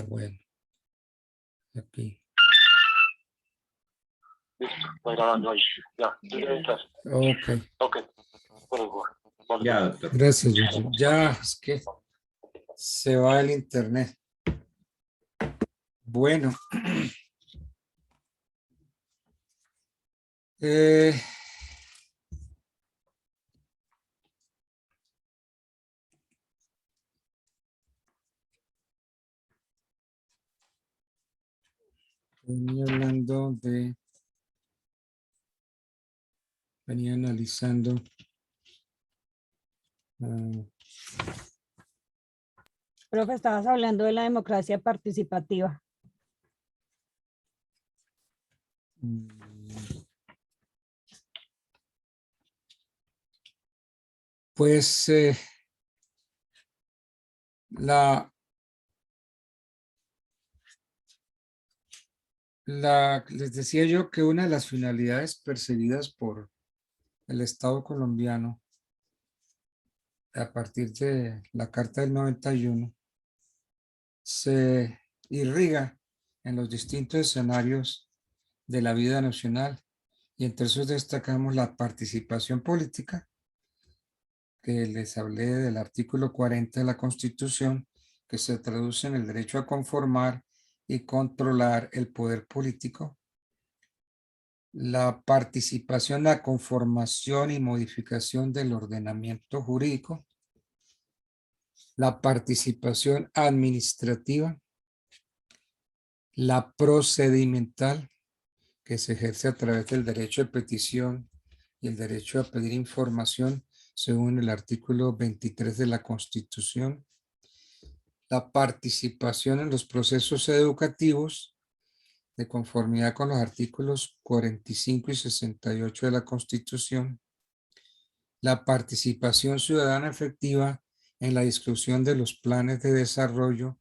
bueno. Aquí. Listo, está grabando ahí. Ya, tú ya entras. Ok. Ok. Bueno, vale. Ya, doctor. Gracias, Yuji. Ya, es que se va el internet. Bueno. Venía analizando Profe, estabas hablando de la democracia participativa. pues les decía yo que una de las finalidades perseguidas por el Estado colombiano a partir de la Carta del 91 se irriga en los distintos escenarios de la vida nacional, y entre esos destacamos la participación política, que les hablé del artículo 40 de la Constitución, que se traduce en el derecho a conformar y controlar el poder político. La participación, la conformación y modificación del ordenamiento jurídico. La participación administrativa. La procedimental, que se ejerce a través del derecho de petición y el derecho a pedir información según el artículo 23 de la Constitución. La participación en los procesos educativos de conformidad con los artículos 45 y 68 de la Constitución. La participación ciudadana efectiva en la discusión de los planes de desarrollo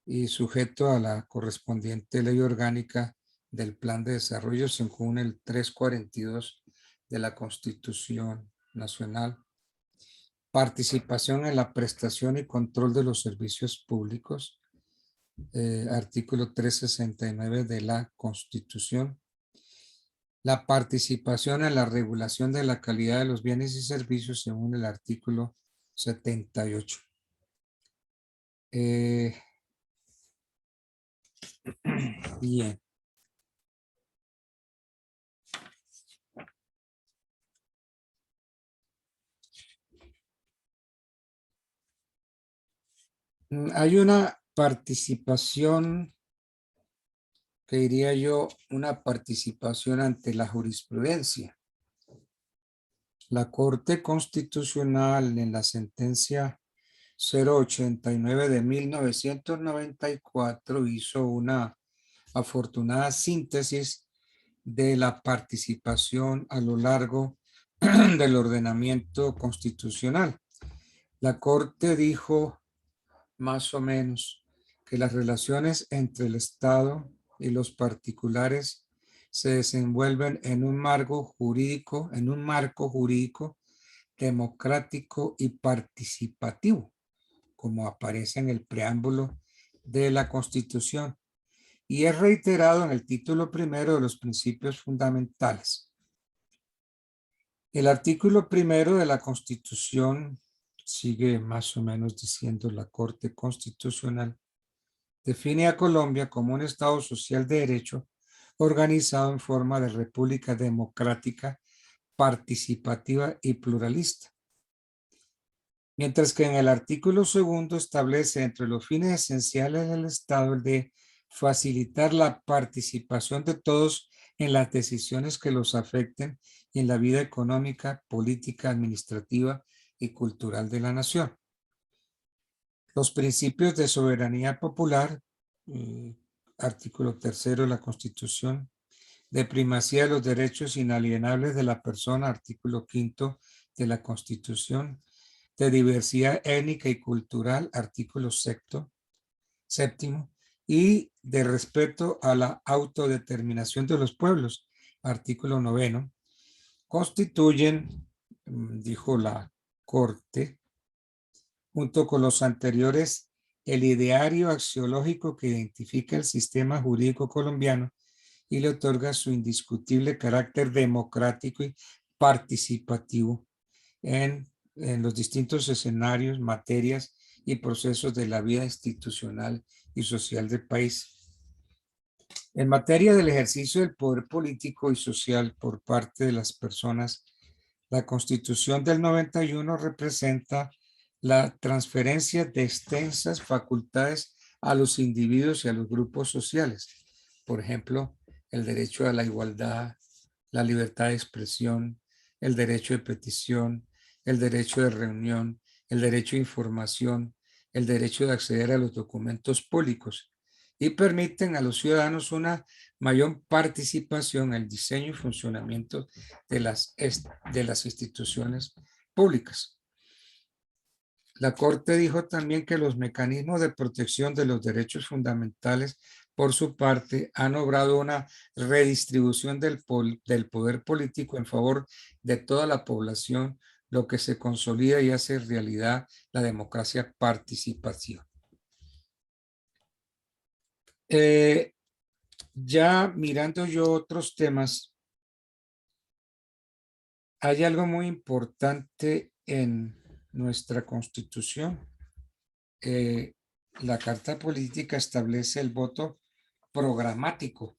y sujeto a la correspondiente ley orgánica del plan de desarrollo según el 342 de la Constitución Nacional. Participación en la prestación y control de los servicios públicos, artículo 369 de la Constitución. La participación en la regulación de la calidad de los bienes y servicios según el artículo 78. Bien. Hay una participación, que diría yo, una participación ante la jurisprudencia. La Corte Constitucional en la sentencia 089 de 1994 hizo una afortunada síntesis de la participación a lo largo del ordenamiento constitucional. La Corte dijo más o menos que las relaciones entre el Estado y los particulares se desenvuelven en un marco jurídico, democrático y participativo, como aparece en el preámbulo de la Constitución, y es reiterado en el título primero de los principios fundamentales. El artículo primero de la Constitución, sigue más o menos diciendo la Corte Constitucional, define a Colombia como un Estado social de derecho organizado en forma de república democrática, participativa y pluralista. Mientras que en el artículo segundo establece entre los fines esenciales del Estado el de facilitar la participación de todos en las decisiones que los afecten y en la vida económica, política, administrativa y cultural de la nación. Los principios de soberanía popular, artículo tercero de la Constitución, de primacía de los derechos inalienables de la persona, artículo quinto de la Constitución, de diversidad étnica y cultural, artículo séptimo, y de respeto a la autodeterminación de los pueblos, artículo noveno, constituyen, dijo la Corte, junto con los anteriores, el ideario axiológico que identifica el sistema jurídico colombiano y le otorga su indiscutible carácter democrático y participativo en los distintos escenarios, materias y procesos de la vida institucional y social del país. En materia del ejercicio del poder político y social por parte de las personas, la Constitución del 91 representa la transferencia de extensas facultades a los individuos y a los grupos sociales. Por ejemplo, el derecho a la igualdad, la libertad de expresión, el derecho de petición, el derecho de reunión, el derecho de información, el derecho de acceder a los documentos públicos y permiten a los ciudadanos una mayor participación en el diseño y funcionamiento de las instituciones públicas. La Corte dijo también que los mecanismos de protección de los derechos fundamentales, por su parte, han obrado una redistribución del poder político en favor de toda la población, lo que se consolida y hace realidad la democracia participativa. Ya mirando yo otros temas, hay algo muy importante en nuestra Constitución. La Carta Política establece el voto programático.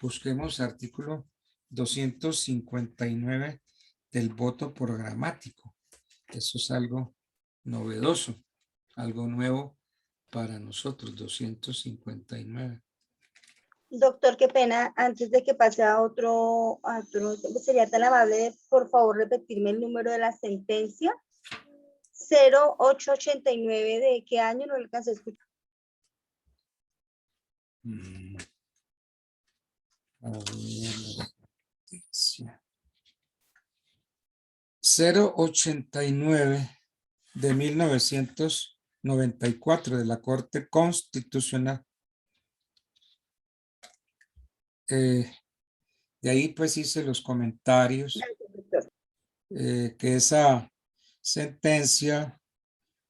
Busquemos artículo 259 del voto programático. Eso es algo novedoso, algo nuevo para nosotros, 259. Doctor, qué pena, antes de que pase a otro, sería tan amable de, por favor, repetirme el número de la sentencia. 0889, ¿de qué año? No alcancé a escuchar. A ver, la sentencia. 089 de 1994 de la Corte Constitucional. De ahí pues hice los comentarios que esa sentencia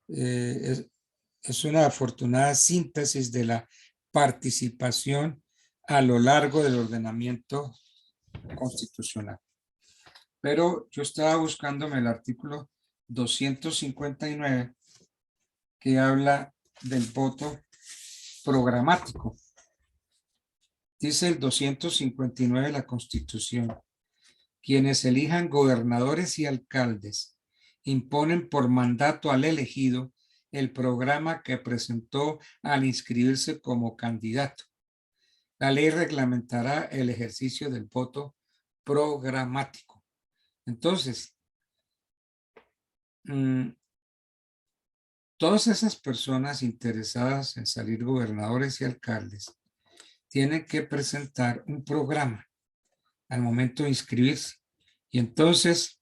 es una afortunada síntesis de la participación a lo largo del ordenamiento constitucional. Pero yo estaba buscándome el artículo 259 que habla del voto programático. Dice el 259 de la Constitución: quienes elijan gobernadores y alcaldes imponen por mandato al elegido el programa que presentó al inscribirse como candidato. La ley reglamentará el ejercicio del voto programático. Entonces, todas esas personas interesadas en salir gobernadores y alcaldes tienen que presentar un programa al momento de inscribirse. Y entonces,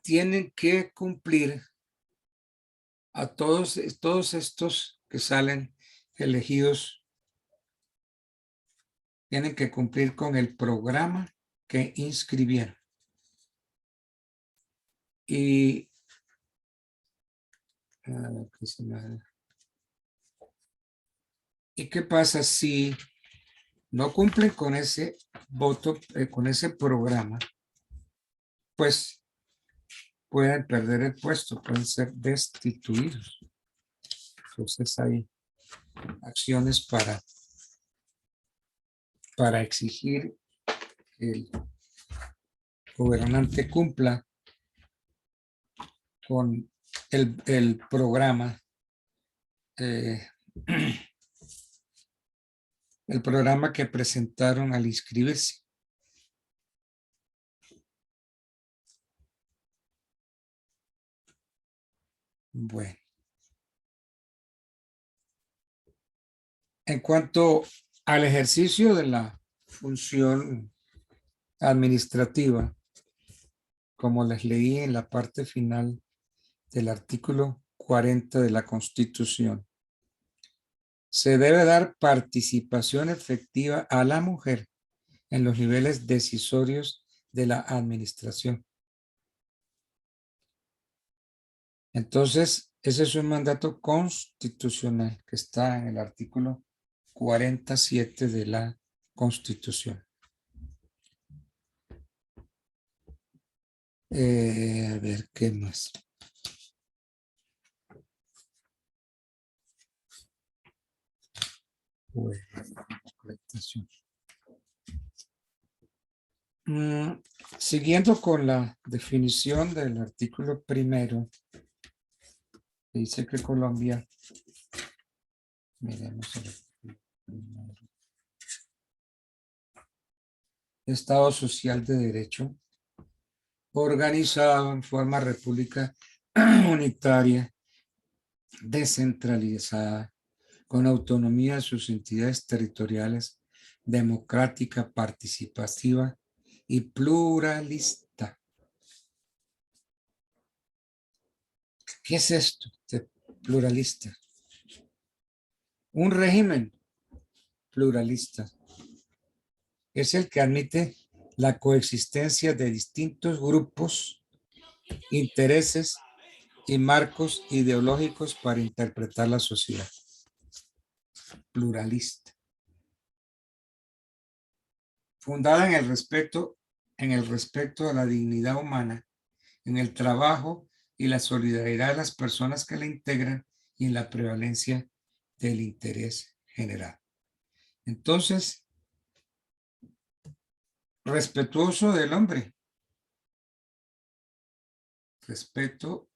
tienen que cumplir a todos estos que salen elegidos, tienen que cumplir con el programa que inscribieron. Y ¿qué pasa si no cumplen con ese voto, con ese programa? Pues pueden perder el puesto, pueden ser destituidos. Entonces hay acciones para exigir que el gobernante cumpla con el programa, el programa que presentaron al inscribirse. Bueno. En cuanto al ejercicio de la función administrativa, como les leí en la parte final del artículo 40 de la Constitución, se debe dar participación efectiva a la mujer en los niveles decisorios de la administración. Entonces, ese es un mandato constitucional que está en el artículo 47 de la Constitución. A ver, ¿qué más? Bueno, siguiendo con la definición del artículo primero, dice que Colombia, miremos el artículo primero, Estado social de derecho, organizado en forma república unitaria, descentralizada, con autonomía de sus entidades territoriales, democrática, participativa y pluralista. ¿Qué es esto de pluralista? Un régimen pluralista es el que admite la coexistencia de distintos grupos, intereses y marcos ideológicos para interpretar la sociedad. Pluralista. Fundada en el respeto a la dignidad humana, en el trabajo y la solidaridad de las personas que la integran y en la prevalencia del interés general. Entonces, respetuoso del hombre. Respeto,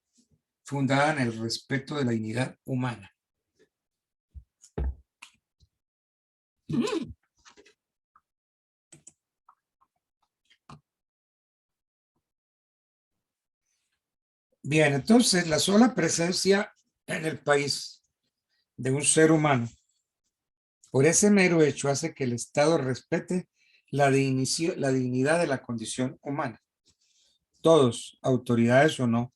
fundada en el respeto de la dignidad humana. Bien, entonces la sola presencia en el país de un ser humano, por ese mero hecho, hace que el Estado respete la dignidad de la condición humana. Todos, autoridades o no,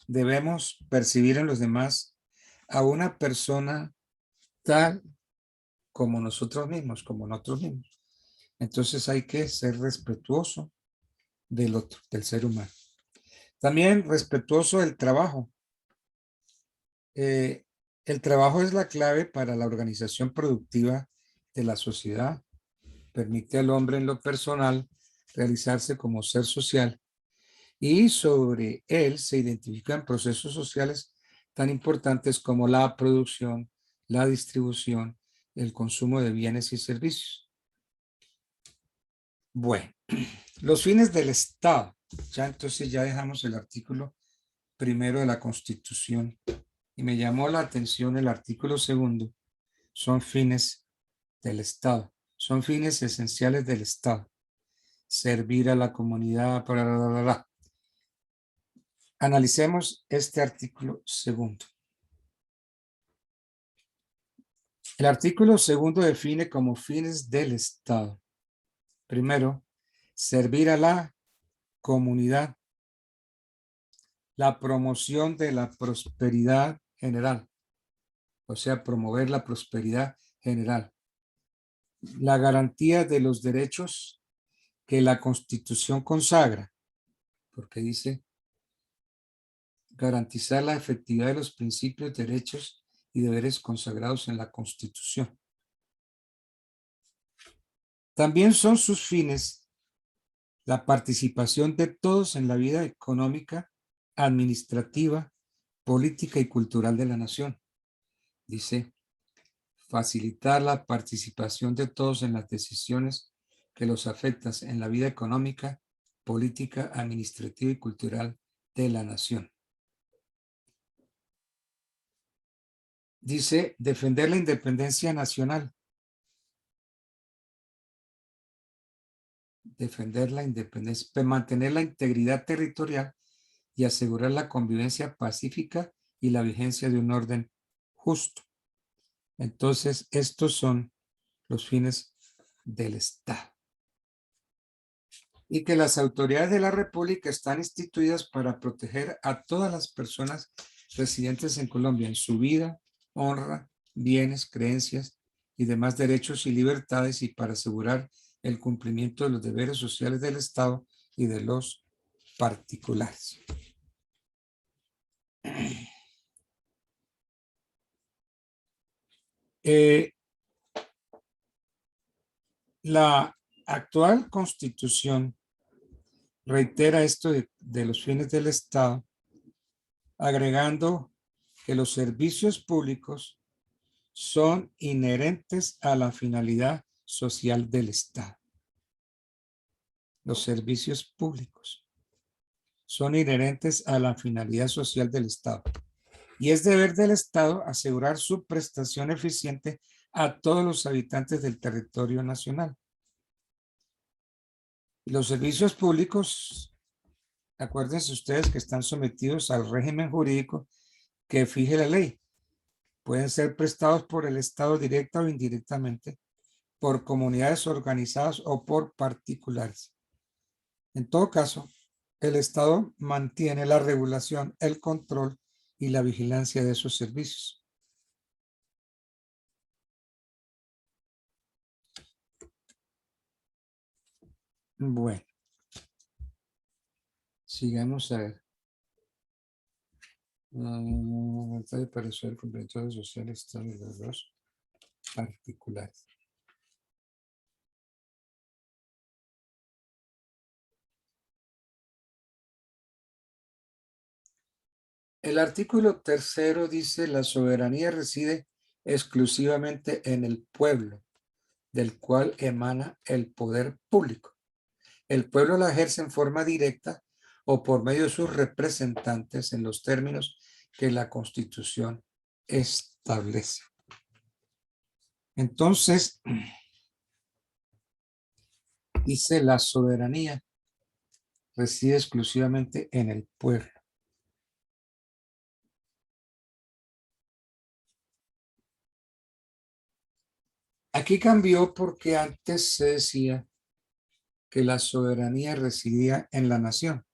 debemos percibir en los demás a una persona tal como nosotros mismos, como nosotros mismos. Entonces hay que ser respetuoso del otro, del ser humano. También respetuoso del trabajo. El trabajo es la clave para la organización productiva de la sociedad. Permite al hombre en lo personal realizarse como ser social y sobre él se identifican procesos sociales tan importantes como la producción, la distribución, el consumo de bienes y servicios. Bueno, los fines del Estado. Ya entonces ya dejamos el artículo primero de la Constitución y me llamó la atención el artículo segundo. Son fines del Estado. Son fines esenciales del Estado. Servir a la comunidad, bla, bla, bla, bla. Analicemos este artículo segundo. El artículo segundo define como fines del Estado. Primero, servir a la comunidad. La promoción de la prosperidad general. O sea, promover la prosperidad general. La garantía de los derechos que la Constitución consagra. Porque dice garantizar la efectividad de los principios, derechos y deberes consagrados en la Constitución. También son sus fines la participación de todos en la vida económica, administrativa, política y cultural de la nación. Dice, facilitar la participación de todos en las decisiones que los afectan en la vida económica, política, administrativa y cultural de la nación. Dice, defender la independencia nacional. Defender la independencia, mantener la integridad territorial y asegurar la convivencia pacífica y la vigencia de un orden justo. Entonces, estos son los fines del Estado. Y que las autoridades de la República están instituidas para proteger a todas las personas residentes en Colombia en su vida, honra, bienes, creencias y demás derechos y libertades y para asegurar el cumplimiento de los deberes sociales del Estado y de los particulares. La actual Constitución reitera esto de los fines del Estado, agregando que los servicios públicos son inherentes a la finalidad social del Estado. Los servicios públicos son inherentes a la finalidad social del Estado. Y es deber del Estado asegurar su prestación eficiente a todos los habitantes del territorio nacional. Y los servicios públicos, acuérdense ustedes que están sometidos al régimen jurídico que fije la ley. Pueden ser prestados por el Estado directa o indirectamente, por comunidades organizadas o por particulares. En todo caso, el Estado mantiene la regulación, el control y la vigilancia de esos servicios. Bueno, sigamos a ver. De parecer el complemento social está de los dos particulares. El artículo 3 dice: la soberanía reside exclusivamente en el pueblo, del cual emana el poder público. El pueblo la ejerce en forma directa o por medio de sus representantes en los términos que la Constitución establece. Entonces, dice: la soberanía reside exclusivamente en el pueblo. Aquí cambió porque antes se decía que la soberanía residía en la nación.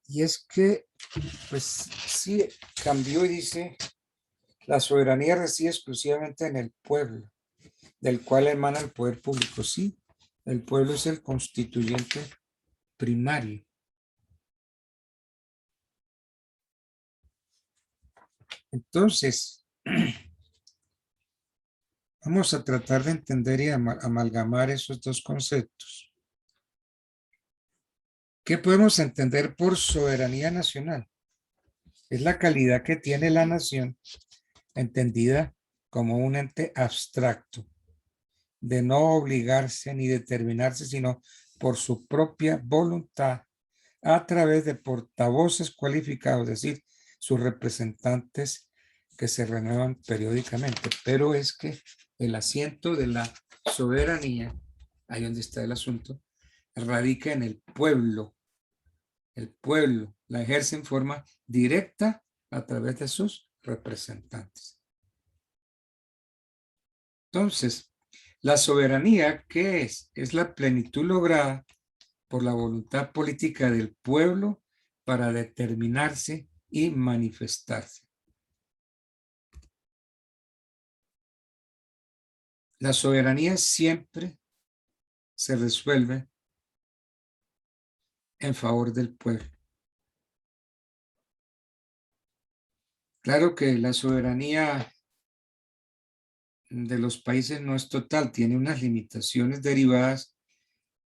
Y es que, pues sí, cambió y dice: la soberanía reside exclusivamente en el pueblo, del cual emana el poder público. Sí, el pueblo es el constituyente primario. Entonces, vamos a tratar de entender y amalgamar esos dos conceptos. ¿Qué podemos entender por soberanía nacional? Es la calidad que tiene la nación, entendida como un ente abstracto, de no obligarse ni determinarse, sino por su propia voluntad, a través de portavoces cualificados, es decir, sus representantes que se renuevan periódicamente. Pero es que el asiento de la soberanía, ahí donde está el asunto, radica en el pueblo. El pueblo la ejerce en forma directa a través de sus representantes. Entonces, la soberanía, ¿qué es? Es la plenitud lograda por la voluntad política del pueblo para determinarse y manifestarse. La soberanía siempre se resuelve en favor del pueblo. Claro que la soberanía de los países no es total, tiene unas limitaciones derivadas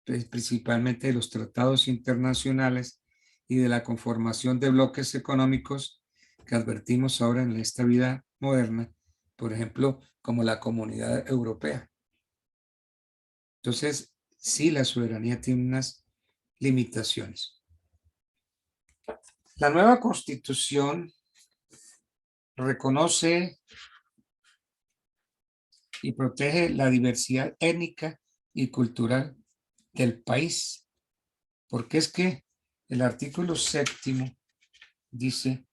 principalmente de los tratados internacionales y de la conformación de bloques económicos que advertimos ahora en esta vida moderna, por ejemplo, como la Comunidad Europea. Entonces, sí, la soberanía tiene unas limitaciones. La nueva Constitución reconoce y protege la diversidad étnica y cultural del país, porque es que el artículo 7 dice: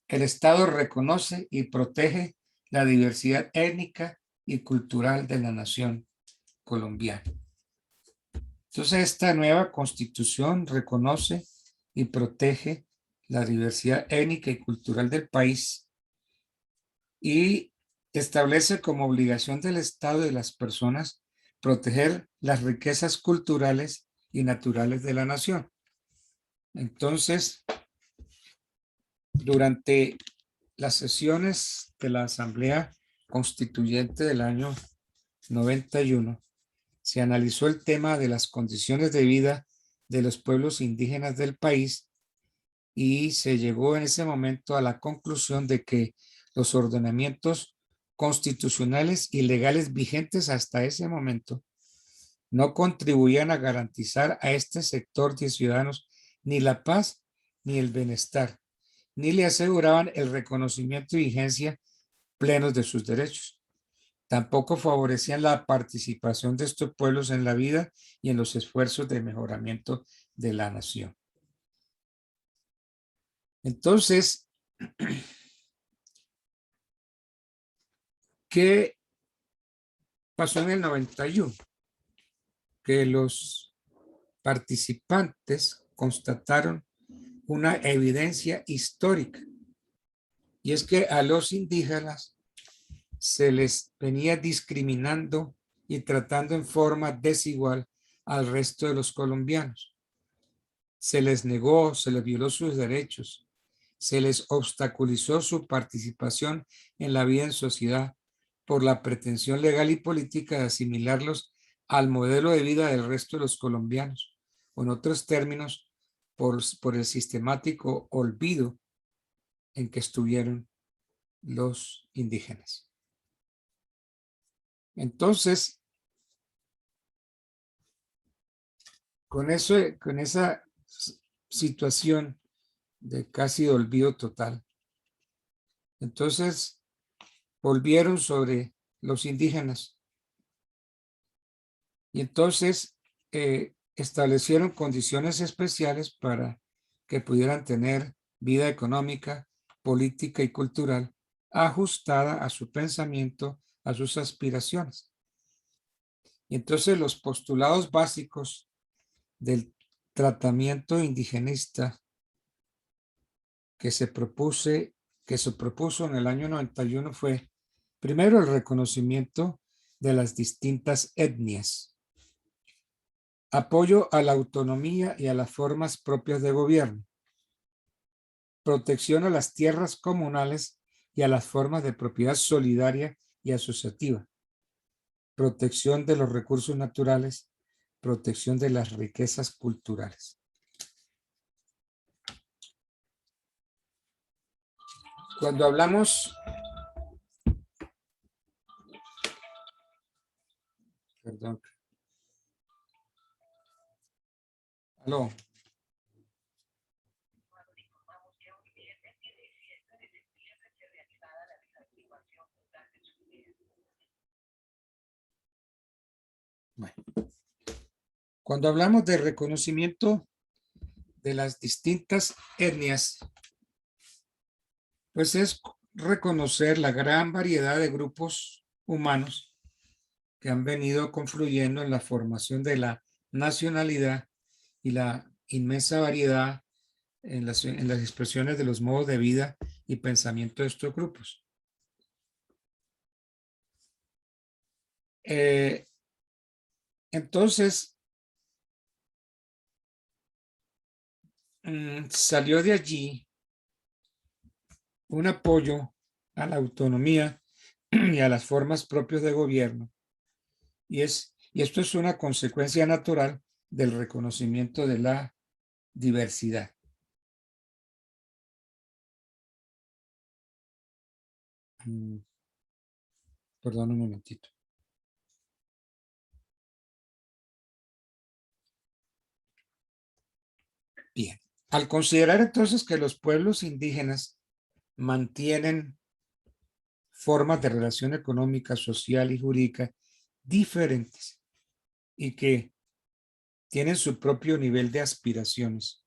el Estado reconoce y protege la diversidad étnica y cultural de la nación colombiana. Entonces, esta nueva Constitución reconoce y protege la diversidad étnica y cultural del país y establece como obligación del Estado y de las personas proteger las riquezas culturales y naturales de la nación. Entonces, durante las sesiones de la Asamblea Constituyente del año 91, se analizó el tema de las condiciones de vida de los pueblos indígenas del país y se llegó en ese momento a la conclusión de que los ordenamientos constitucionales y legales vigentes hasta ese momento no contribuían a garantizar a este sector de ciudadanos ni la paz ni el bienestar, ni le aseguraban el reconocimiento y vigencia plenos de sus derechos. Tampoco favorecían la participación de estos pueblos en la vida y en los esfuerzos de mejoramiento de la nación. Entonces, ¿qué pasó en el 91? Que los participantes constataron una evidencia histórica, y es que a los indígenas se les venía discriminando y tratando en forma desigual al resto de los colombianos. Se les negó, se les violó sus derechos, se les obstaculizó su participación en la vida en sociedad por la pretensión legal y política de asimilarlos al modelo de vida del resto de los colombianos, o en otros términos, por el sistemático olvido en que estuvieron los indígenas. Entonces, con esa situación de casi olvido total, entonces volvieron sobre los indígenas y entonces establecieron condiciones especiales para que pudieran tener vida económica, política y cultural ajustada a su pensamiento, a sus aspiraciones. Y entonces los postulados básicos del tratamiento indigenista que se propuso en el año 91 fue, primero, el reconocimiento de las distintas etnias, apoyo a la autonomía y a las formas propias de gobierno, protección a las tierras comunales y a las formas de propiedad solidaria y asociativa, protección de los recursos naturales, protección de las riquezas culturales. Cuando hablamos, perdón, aló. Bueno, cuando hablamos de reconocimiento de las distintas etnias, pues es reconocer la gran variedad de grupos humanos que han venido confluyendo en la formación de la nacionalidad y la inmensa variedad en las expresiones de los modos de vida y pensamiento de estos grupos. Entonces, salió de allí un apoyo a la autonomía y a las formas propias de gobierno. Y esto es una consecuencia natural del reconocimiento de la diversidad. Perdón un momentito. Bien. Al considerar entonces que los pueblos indígenas mantienen formas de relación económica, social y jurídica diferentes y que tienen su propio nivel de aspiraciones,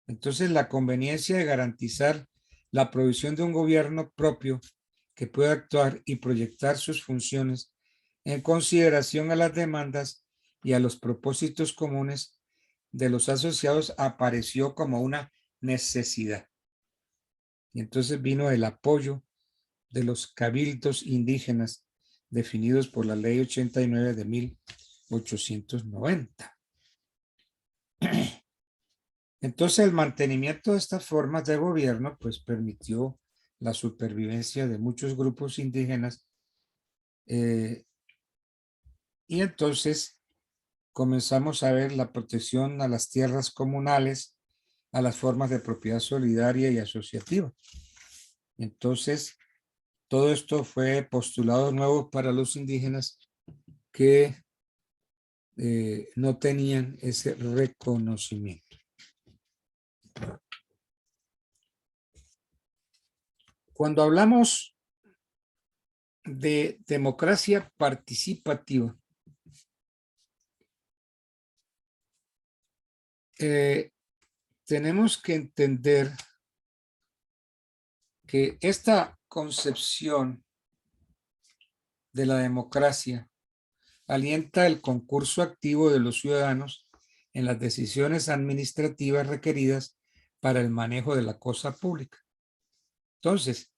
entonces la conveniencia de garantizar la provisión de un gobierno propio que pueda actuar y proyectar sus funciones en consideración a las demandas y a los propósitos comunes de los asociados apareció como una necesidad. Y entonces vino el apoyo de los cabildos indígenas definidos por la Ley 89 de 1890. Entonces, el mantenimiento de estas formas de gobierno, pues, permitió la supervivencia de muchos grupos indígenas y entonces comenzamos a ver la protección a las tierras comunales, a las formas de propiedad solidaria y asociativa. Entonces, todo esto fue postulado nuevo para los indígenas que no tenían ese reconocimiento. Cuando hablamos de democracia participativa, tenemos que entender que esta concepción de la democracia alienta el concurso activo de los ciudadanos en las decisiones administrativas requeridas para el manejo de la cosa pública. Entonces,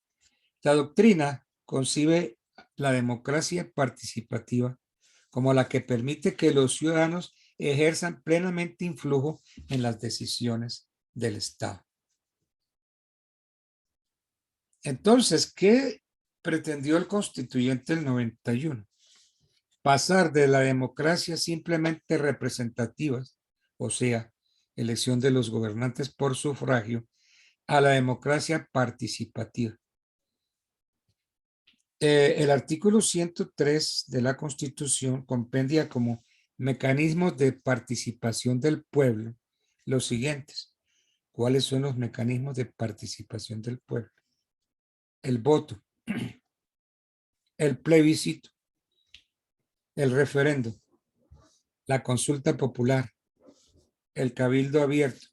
la doctrina concibe la democracia participativa como la que permite que los ciudadanos ejerzan plenamente influjo en las decisiones del Estado. Entonces, ¿qué pretendió el constituyente del 91? Pasar de la democracia simplemente representativa, o sea, elección de los gobernantes por sufragio, a la democracia participativa. El artículo 103 de la Constitución compendia como mecanismos de participación del pueblo los siguientes. ¿Cuáles son los mecanismos de participación del pueblo? El voto, el plebiscito, el referendo, la consulta popular, el cabildo abierto,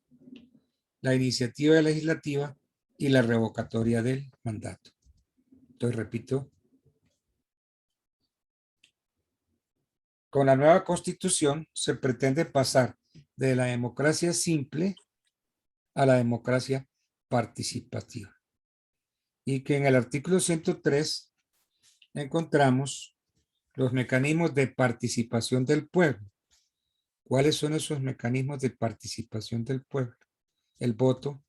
la iniciativa legislativa y la revocatoria del mandato. Entonces, repito, con la nueva Constitución se pretende pasar de la democracia simple a la democracia participativa. Y que en el artículo 103 encontramos los mecanismos de participación del pueblo. ¿Cuáles son esos mecanismos de participación del pueblo? El voto,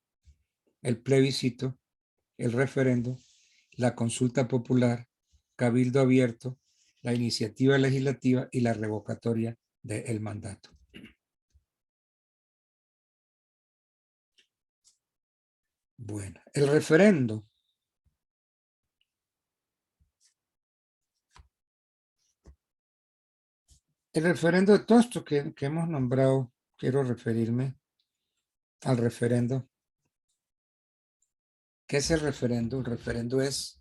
el plebiscito, el referendo, la consulta popular, cabildo abierto, la iniciativa legislativa y la revocatoria del mandato. Bueno, el referendo. El referendo de todo esto que hemos nombrado, quiero referirme al referendo. ¿Qué es el referendo? El referendo es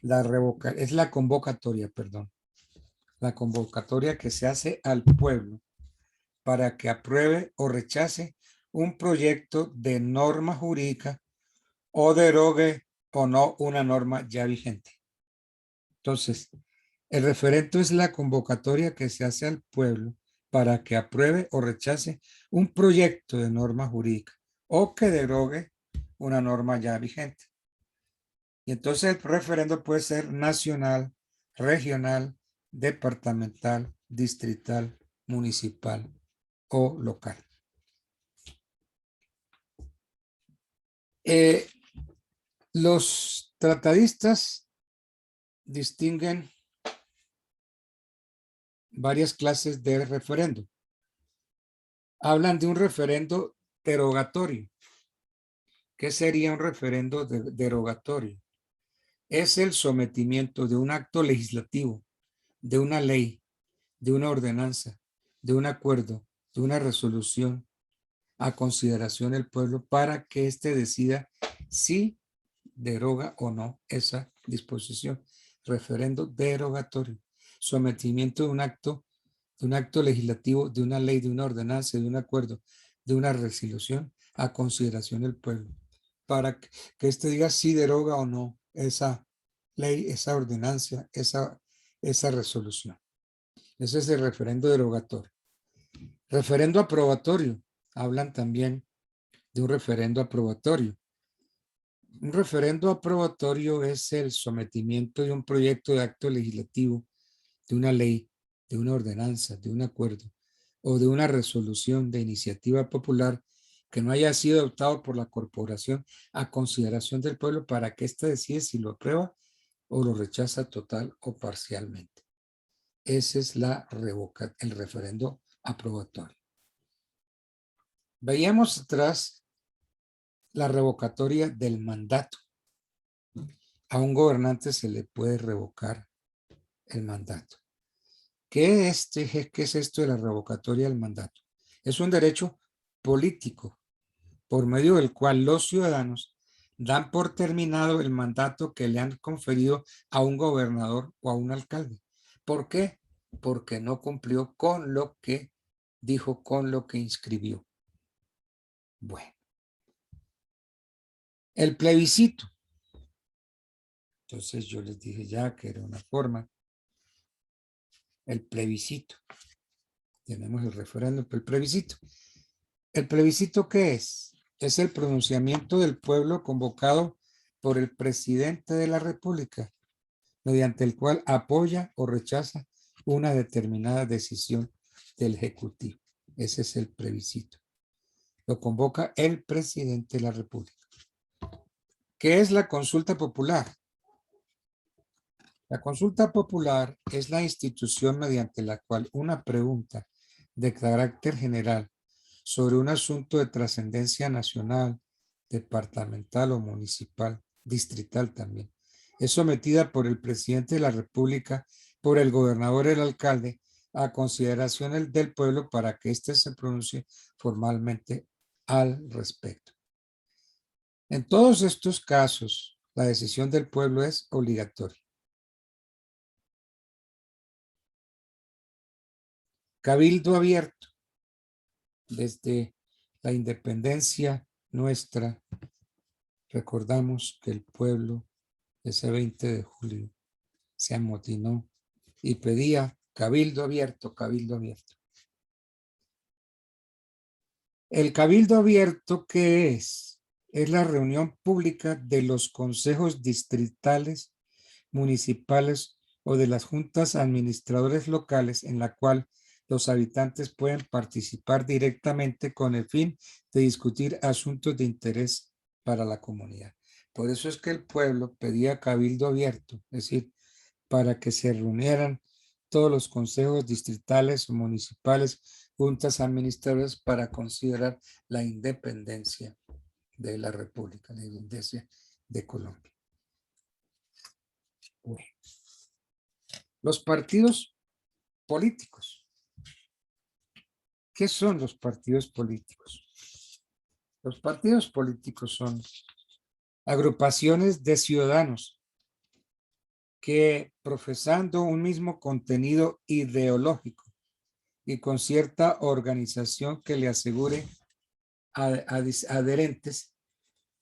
la convocatoria, perdón. La convocatoria que se hace al pueblo para que apruebe o rechace un proyecto de norma jurídica o derogue o no una norma ya vigente. Entonces, el referendo es la convocatoria que se hace al pueblo para que apruebe o rechace un proyecto de norma jurídica o que derogue una norma ya vigente. Y entonces el referendo puede ser nacional, regional, departamental, distrital, municipal o local. Los tratadistas distinguen varias clases de referendo. Hablan de un referendo derogatorio. ¿Qué sería un referendo derogatorio? Es el sometimiento de un acto legislativo, de una ley, de una ordenanza, de un acuerdo, de una resolución a consideración del pueblo para que éste decida si deroga o no esa disposición. Referendo derogatorio. Sometimiento de un acto legislativo, de una ley, de una ordenanza, de un acuerdo, de una resolución a consideración del pueblo, para que éste diga si deroga o no esa ley, esa ordenanza, esa resolución. Ese es el referendo derogatorio. Referendo aprobatorio. Hablan también de un referendo aprobatorio. Un referendo aprobatorio es el sometimiento de un proyecto de acto legislativo, de una ley, de una ordenanza, de un acuerdo o de una resolución de iniciativa popular que no haya sido adoptado por la corporación a consideración del pueblo para que éste decide si lo aprueba o lo rechaza total o parcialmente. Ese es el referendo aprobatorio. Veíamos atrás la revocatoria del mandato. A un gobernante se le puede revocar el mandato. ¿Qué es esto de la revocatoria del mandato? Es un derecho político por medio del cual los ciudadanos dan por terminado el mandato que le han conferido a un gobernador o a un alcalde. ¿Por qué? Porque no cumplió con lo que dijo, con lo que inscribió. Bueno. El plebiscito. Entonces yo les dije ya que era una forma. El plebiscito. Tenemos el referéndum, pero el plebiscito. ¿El plebiscito qué es? Es el pronunciamiento del pueblo convocado por el presidente de la República, mediante el cual apoya o rechaza una determinada decisión del Ejecutivo. Ese es el plebiscito. Lo convoca el presidente de la República. ¿Qué es la consulta popular? La consulta popular es la institución mediante la cual una pregunta de carácter general sobre un asunto de trascendencia nacional, departamental o municipal, distrital también, es sometida por el presidente de la República, por el gobernador y el alcalde, a consideración del pueblo para que éste se pronuncie formalmente al respecto. En todos estos casos, la decisión del pueblo es obligatoria. Cabildo abierto. Desde la independencia nuestra, recordamos que el pueblo ese 20 de julio se amotinó y pedía cabildo abierto, cabildo abierto. El cabildo abierto, ¿qué es? Es la reunión pública de los consejos distritales, municipales o de las juntas administradores locales en la cual los habitantes pueden participar directamente con el fin de discutir asuntos de interés para la comunidad. Por eso es que el pueblo pedía cabildo abierto, es decir, para que se reunieran todos los consejos distritales o municipales, juntas administradoras para considerar la independencia de la República, la independencia de Colombia. Bueno. Los partidos políticos. ¿Qué son los partidos políticos? Los partidos políticos son agrupaciones de ciudadanos que, profesando un mismo contenido ideológico y con cierta organización que le asegure adherentes,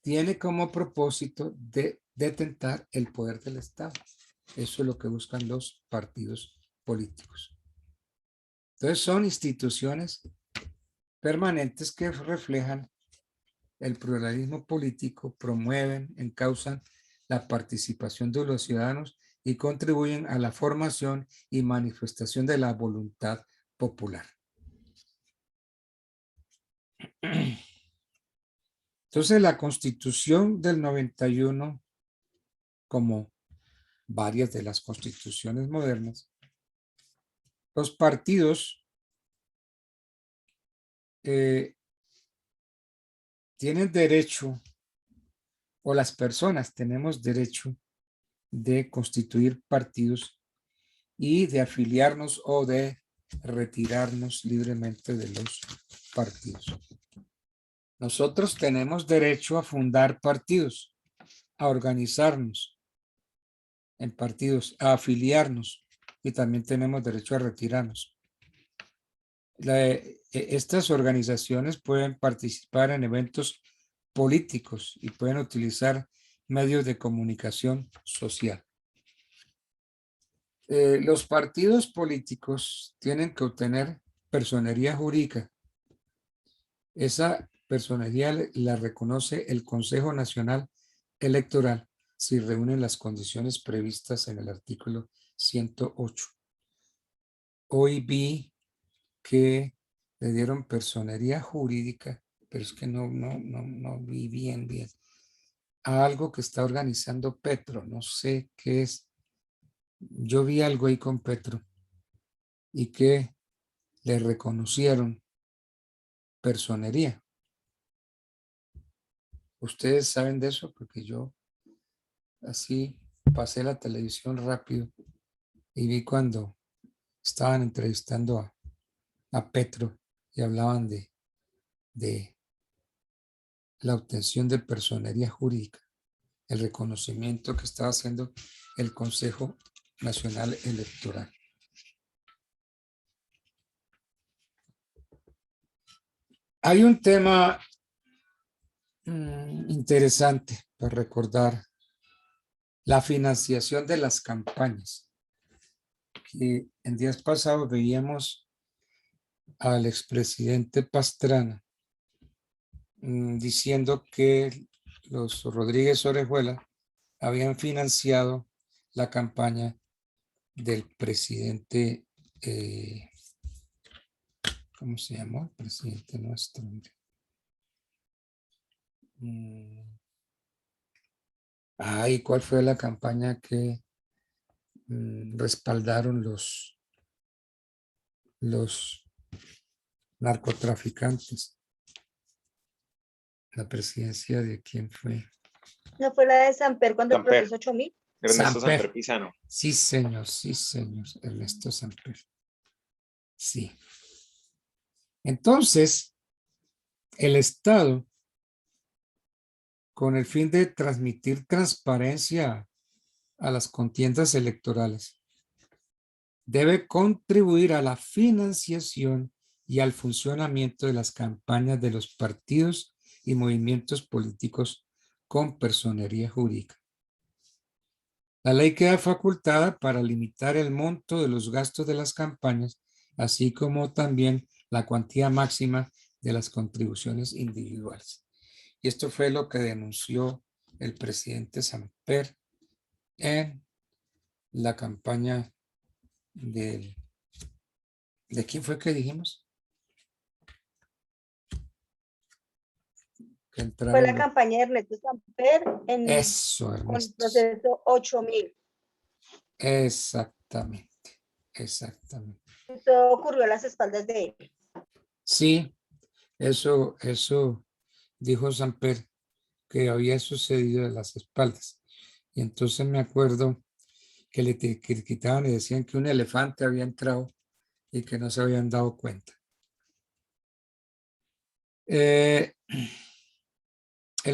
tiene como propósito de detentar el poder del Estado. Eso es lo que buscan los partidos políticos. Entonces son instituciones permanentes que reflejan el pluralismo político, promueven, encausan la participación de los ciudadanos y contribuyen a la formación y manifestación de la voluntad popular. Entonces la Constitución del 91, como varias de las constituciones modernas, los partidos tienen derecho, o las personas tenemos derecho de constituir partidos y de afiliarnos o de retirarnos libremente de los partidos. Nosotros tenemos derecho a fundar partidos, a organizarnos en partidos, a afiliarnos y también tenemos derecho a retirarnos. Estas organizaciones pueden participar en eventos políticos y pueden utilizar medios de comunicación social. Los partidos políticos tienen que obtener personería jurídica. Esa personería la reconoce el Consejo Nacional Electoral si reúnen las condiciones previstas en el artículo 108. Hoy vi que le dieron personería jurídica pero es que no vi bien. A algo que está organizando Petro, no sé qué es. Yo vi algo ahí con Petro y que le reconocieron personería. ¿Ustedes saben de eso? Porque yo así pasé la televisión rápido y vi cuando estaban entrevistando a Petro y hablaban de la obtención de personería jurídica, el reconocimiento que estaba haciendo el Consejo Nacional Electoral. Hay un tema interesante para recordar: la financiación de las campañas. Y en días pasados veíamos al expresidente Pastrana diciendo que los Rodríguez Orejuela habían financiado la campaña del presidente, ¿cómo se llamó? El presidente nuestro. ¿Cuál fue la campaña que respaldaron los narcotraficantes? La presidencia de quién fue. ¿No fue la de Samper cuando el Samper. proceso 8.000? Ernesto Samper. Samper Pizano. Sí, señor, Ernesto Samper. Sí. Entonces, el Estado, con el fin de transmitir transparencia a las contiendas electorales, debe contribuir a la financiación y al funcionamiento de las campañas de los partidos y movimientos políticos con personería jurídica. La ley queda facultada para limitar el monto de los gastos de las campañas, así como también la cuantía máxima de las contribuciones individuales. Y esto fue lo que denunció el presidente Samper en la campaña ¿de quién fue que dijimos? Que Fue la entraron campaña de Ernesto Samper Eso, con el Ernesto. proceso 8.000. Exactamente. Esto ocurrió a las espaldas de él. Sí, eso dijo Samper, que había sucedido de las espaldas. Y entonces me acuerdo que le criticaban y decían que un elefante había entrado y que no se habían dado cuenta. El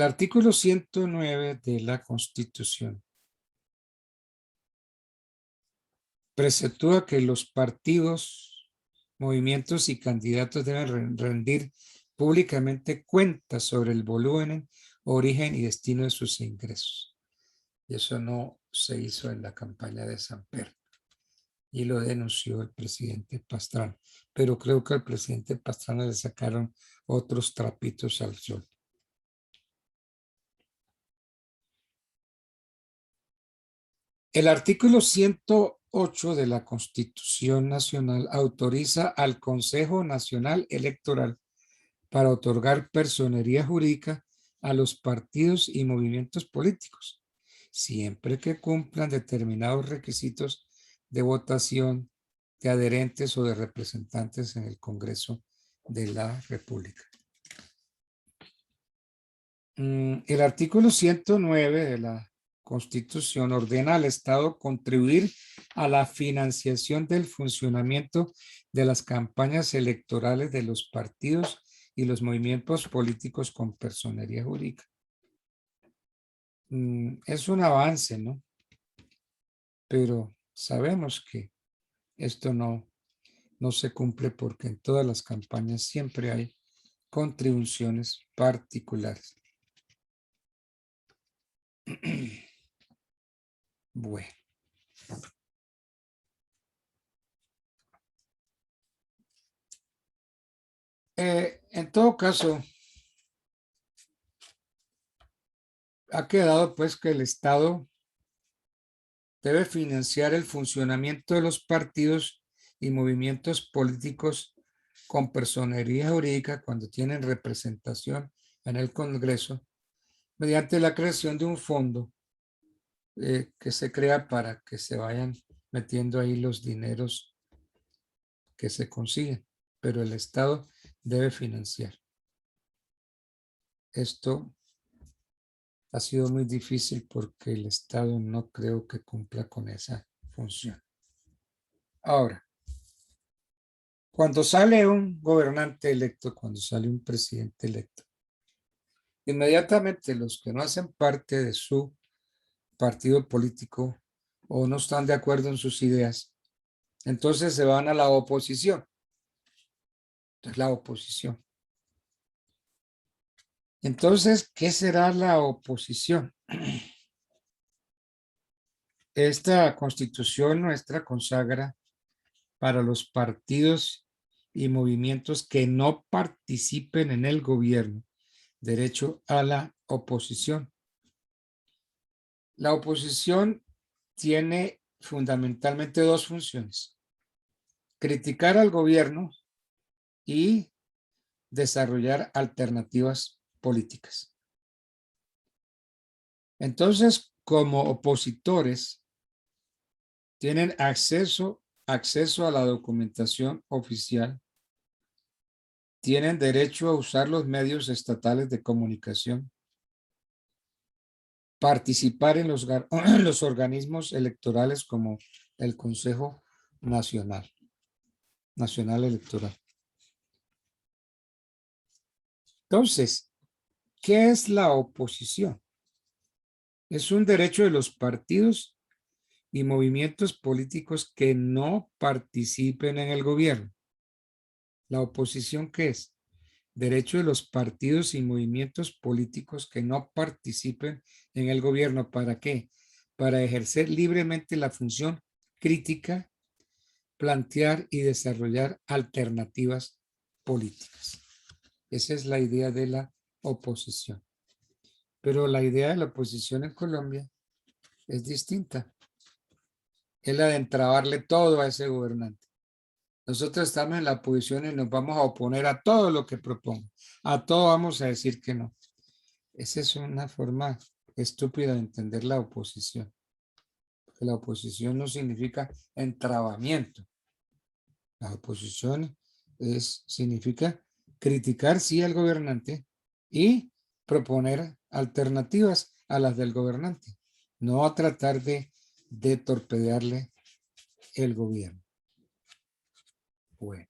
artículo 109 de la Constitución preceptúa que los partidos, movimientos y candidatos deben rendir públicamente cuentas sobre el volumen, origen y destino de sus ingresos. Y eso no se hizo en la campaña de Samper. Y lo denunció el presidente Pastrana. Pero creo que al presidente Pastrana le sacaron otros trapitos al sol. El artículo 108 de la Constitución Nacional autoriza al Consejo Nacional Electoral para otorgar personería jurídica a los partidos y movimientos políticos, siempre que cumplan determinados requisitos de votación de adherentes o de representantes en el Congreso de la República. El artículo 109 de la Constitución ordena al Estado contribuir a la financiación del funcionamiento de las campañas electorales de los partidos y los movimientos políticos con personería jurídica. Es un avance, ¿no? Pero sabemos que esto no se cumple porque en todas las campañas siempre hay contribuciones particulares. Bueno. En todo caso, ha quedado pues que el Estado debe financiar el funcionamiento de los partidos y movimientos políticos con personería jurídica cuando tienen representación en el Congreso mediante la creación de un fondo que se crea para que se vayan metiendo ahí los dineros que se consiguen, pero el Estado debe financiar. Esto ha sido muy difícil porque el Estado no creo que cumpla con esa función. Ahora, cuando sale un gobernante electo, cuando sale un presidente electo, inmediatamente los que no hacen parte de su partido político o no están de acuerdo en sus ideas, entonces se van a la oposición. Es la oposición. Entonces, ¿qué será la oposición? Esta constitución nuestra consagra para los partidos y movimientos que no participen en el gobierno derecho a la oposición. La oposición tiene fundamentalmente dos funciones: criticar al gobierno y desarrollar alternativas políticas. Entonces, como opositores, tienen acceso a la documentación oficial, tienen derecho a usar los medios estatales de comunicación, participar en los organismos electorales como el Consejo Nacional Electoral. Entonces, ¿qué es la oposición? Es un derecho de los partidos y movimientos políticos que no participen en el gobierno. ¿La oposición qué es? Derecho de los partidos y movimientos políticos que no participen en el gobierno. ¿Para qué? Para ejercer libremente la función crítica, plantear y desarrollar alternativas políticas. Esa es la idea de la oposición. Pero la idea de la oposición en Colombia es distinta. Es la de entrabarle todo a ese gobernante. Nosotros estamos en la oposición y nos vamos a oponer a todo lo que proponga. A todo vamos a decir que no. Esa es una forma estúpida de entender la oposición. Porque la oposición no significa entrabamiento. La oposición significa criticar sí al gobernante y proponer alternativas a las del gobernante. No a tratar de torpedearle el gobierno. Bueno.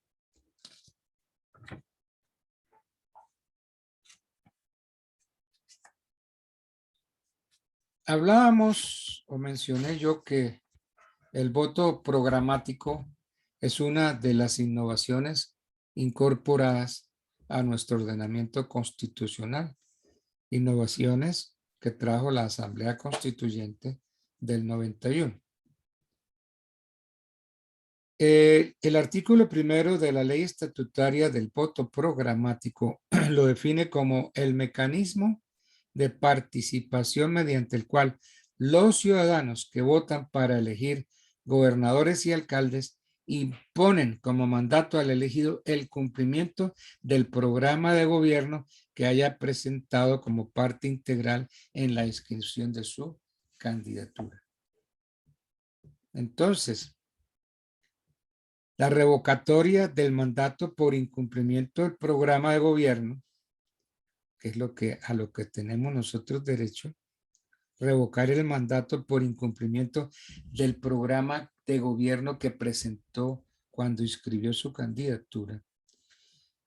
Hablábamos o mencioné yo que el voto programático es una de las innovaciones incorporadas a nuestro ordenamiento constitucional. Innovaciones que trajo la Asamblea Constituyente del 91. El artículo primero de la ley estatutaria del voto programático lo define como el mecanismo de participación mediante el cual los ciudadanos que votan para elegir gobernadores y alcaldes imponen como mandato al elegido el cumplimiento del programa de gobierno que haya presentado como parte integral en la inscripción de su candidatura. Entonces, la revocatoria del mandato por incumplimiento del programa de gobierno, que es a lo que tenemos nosotros derecho, revocar el mandato por incumplimiento del programa de gobierno que presentó cuando inscribió su candidatura.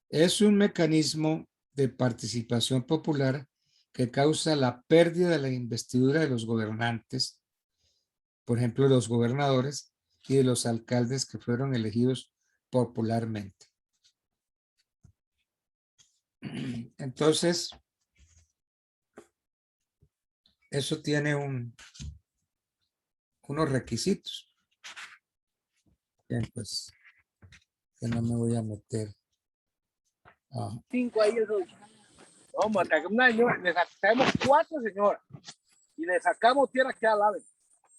Es un mecanismo de participación popular que causa la pérdida de la investidura de los gobernantes, por ejemplo, los gobernadores y de los alcaldes que fueron elegidos popularmente. Entonces, eso tiene unos requisitos. Bien, pues, que no me voy a meter. 5 ahí esos. Vamos, hasta que un año le sacamos 4, señora. Y le sacamos tierra que al lado.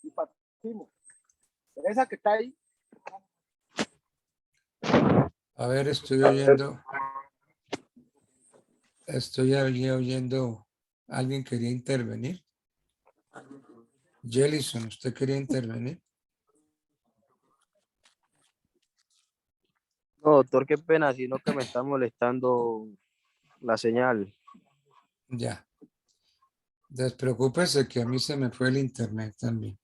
Y partimos. Pero esa que está ahí. A ver, estoy oyendo. Estoy ahí oyendo. ¿Alguien quería intervenir? Jellison, ¿usted quería intervenir? No, doctor, qué pena, sino que me está molestando la señal. Ya. Despreocúpese que a mí se me fue el internet también.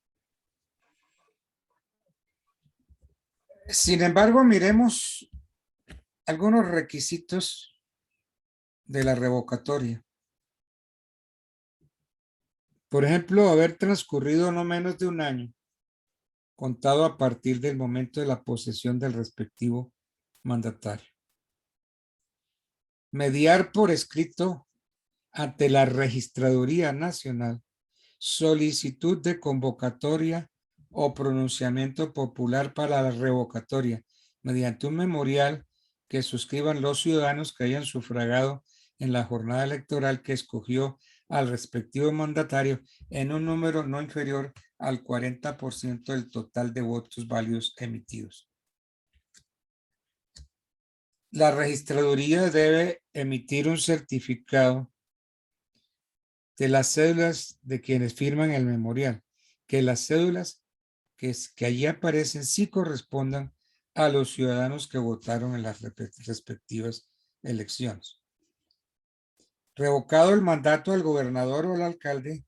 Sin embargo, miremos algunos requisitos de la revocatoria. Por ejemplo, haber transcurrido no menos de un año, contado a partir del momento de la posesión del respectivo mandatario. Mediar por escrito ante la Registraduría Nacional solicitud de convocatoria o pronunciamiento popular para la revocatoria mediante un memorial que suscriban los ciudadanos que hayan sufragado en la jornada electoral que escogió al respectivo mandatario en un número no inferior al 40% del total de votos válidos emitidos. La registraduría debe emitir un certificado de las cédulas de quienes firman el memorial, que las cédulas que allí aparecen sí correspondan a los ciudadanos que votaron en las respectivas elecciones. Revocado el mandato al gobernador o al alcalde,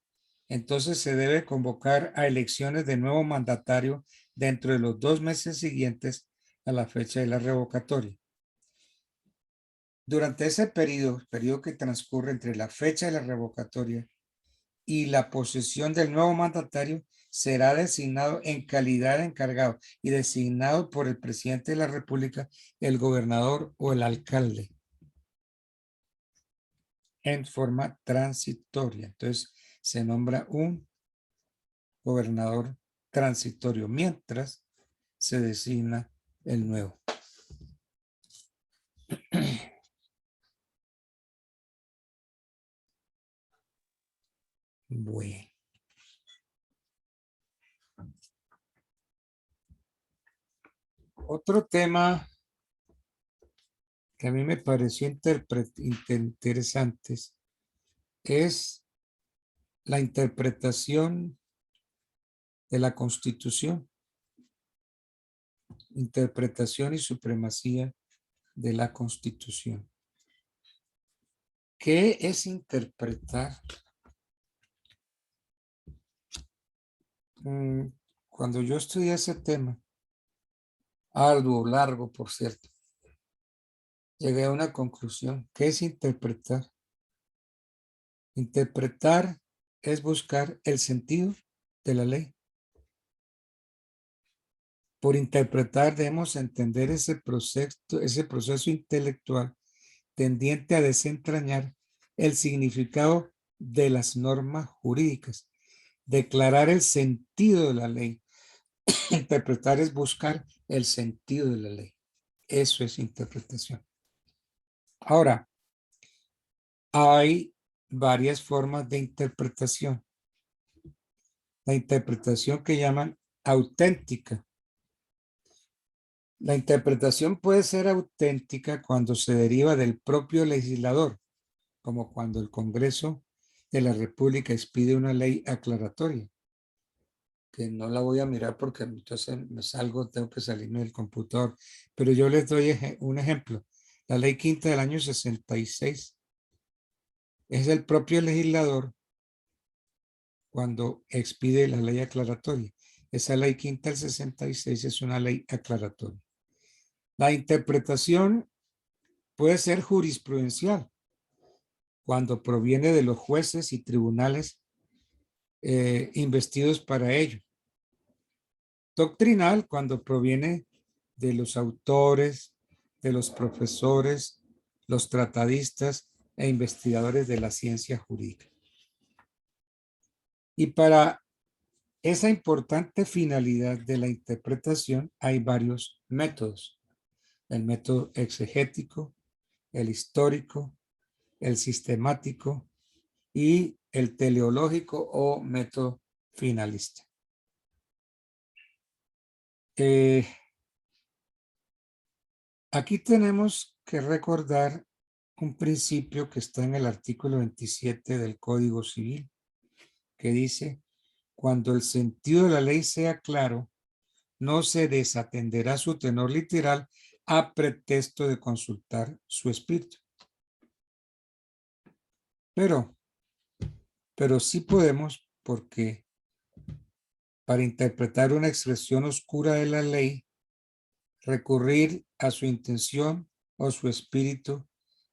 entonces se debe convocar a elecciones de nuevo mandatario dentro de los 2 meses siguientes a la fecha de la revocatoria. Durante ese periodo que transcurre entre la fecha de la revocatoria y la posesión del nuevo mandatario, será designado en calidad de encargado y designado por el presidente de la República, el gobernador o el alcalde en forma transitoria. Entonces se nombra un gobernador transitorio mientras se designa el nuevo. Bueno. Otro tema que a mí me pareció interesante es la interpretación de la Constitución, interpretación y supremacía de la Constitución. ¿Qué es interpretar? Cuando yo estudié ese tema, arduo, largo, por cierto, llegué a una conclusión. ¿Qué es interpretar? Interpretar es buscar el sentido de la ley. Por interpretar debemos entender ese proceso intelectual tendiente a desentrañar el significado de las normas jurídicas, declarar el sentido de la ley. Interpretar es buscar el sentido de la ley. Eso es interpretación. Ahora, hay varias formas de interpretación. La interpretación que llaman auténtica. La interpretación puede ser auténtica cuando se deriva del propio legislador, como cuando el Congreso de la República expide una ley aclaratoria, que no la voy a mirar porque entonces me salgo, tengo que salirme del computador, pero yo les doy un ejemplo. La ley quinta del año 66 es el propio legislador cuando expide la ley aclaratoria. Esa ley quinta del 66 es una ley aclaratoria. La interpretación puede ser jurisprudencial cuando proviene de los jueces y tribunales investidos para ello. Doctrinal cuando proviene de los autores, de los profesores, los tratadistas e investigadores de la ciencia jurídica. Y para esa importante finalidad de la interpretación hay varios métodos. El método exegético, el histórico, el sistemático y el teleológico o método finalista. Aquí tenemos que recordar un principio que está en el artículo 27 del Código Civil, que dice, cuando el sentido de la ley sea claro, no se desatenderá su tenor literal a pretexto de consultar su espíritu. Pero sí podemos, porque para interpretar una expresión oscura de la ley, recurrir a su intención o su espíritu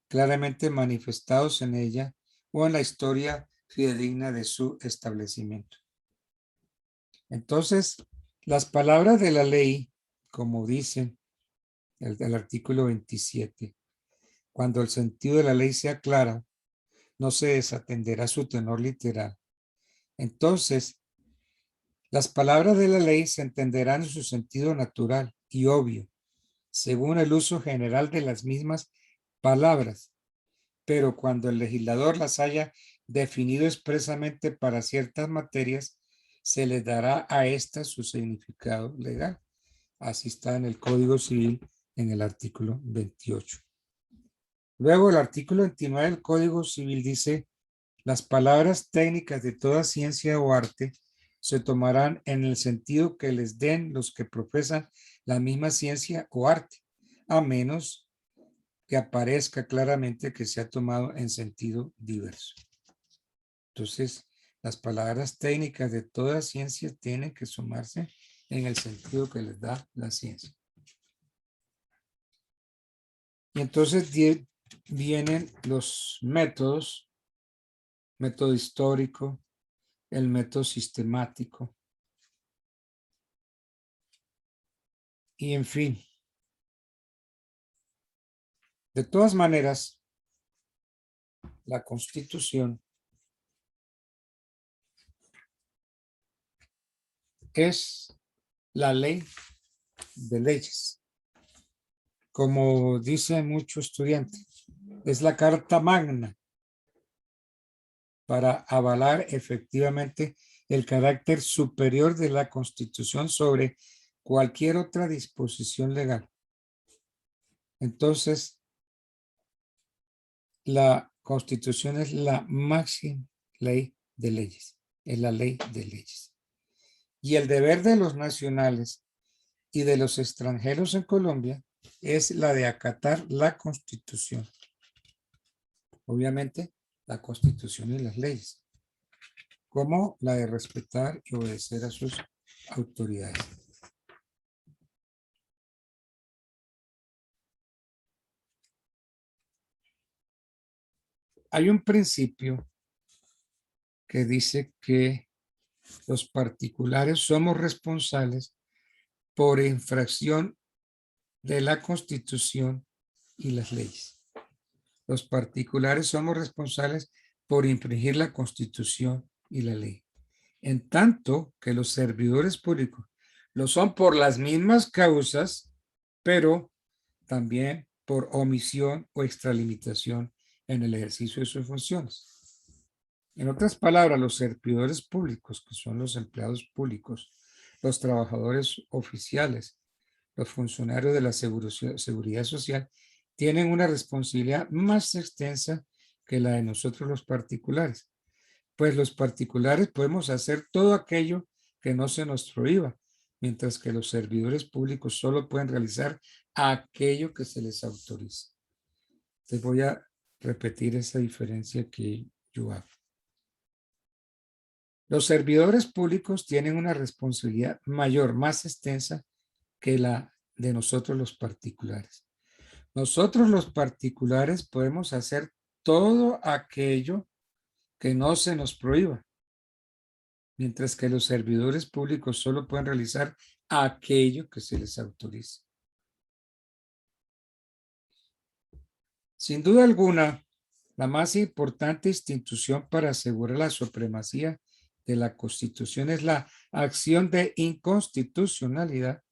claramente manifestados en ella o en la historia fidedigna de su establecimiento. Entonces, las palabras de la ley, como dicen el artículo 27, cuando el sentido de la ley sea claro, no se desatenderá su tenor literal. Entonces, las palabras de la ley se entenderán en su sentido natural y obvio, según el uso general de las mismas palabras. Pero cuando el legislador las haya definido expresamente para ciertas materias, se les dará a estas su significado legal. Así está en el Código Civil en el artículo 28. Luego el artículo 29 del Código Civil dice, las palabras técnicas de toda ciencia o arte se tomarán en el sentido que les den los que profesan la misma ciencia o arte, a menos que aparezca claramente que se ha tomado en sentido diverso. Entonces, las palabras técnicas de toda ciencia tienen que sumarse en el sentido que les da la ciencia. Y entonces vienen los métodos, método histórico, el método sistemático. Y en fin. De todas maneras, la Constitución es la ley de leyes. Como dice mucho estudiante, es la carta magna para avalar efectivamente el carácter superior de la Constitución sobre cualquier otra disposición legal. Entonces, la Constitución es la máxima ley de leyes, es la ley de leyes. Y el deber de los nacionales y de los extranjeros en Colombia es la de acatar la Constitución. Obviamente, la Constitución y las leyes, como la de respetar y obedecer a sus autoridades. Hay un principio que dice que los particulares somos responsables por infracción de la Constitución y las leyes. Los particulares somos responsables por infringir la Constitución y la ley. En tanto que los servidores públicos lo son por las mismas causas, pero también por omisión o extralimitación en el ejercicio de sus funciones. En otras palabras, los servidores públicos, que son los empleados públicos, los trabajadores oficiales, los funcionarios de la seguridad social, tienen una responsabilidad más extensa que la de nosotros los particulares. Pues los particulares podemos hacer todo aquello que no se nos prohíba, mientras que los servidores públicos solo pueden realizar aquello que se les autoriza. Te voy a repetir esa diferencia que yo hago. Los servidores públicos tienen una responsabilidad mayor, más extensa que la de nosotros los particulares. Nosotros los particulares podemos hacer todo aquello que no se nos prohíba, mientras que los servidores públicos solo pueden realizar aquello que se les autoriza. Sin duda alguna, la más importante institución para asegurar la supremacía de la Constitución es la acción de inconstitucionalidad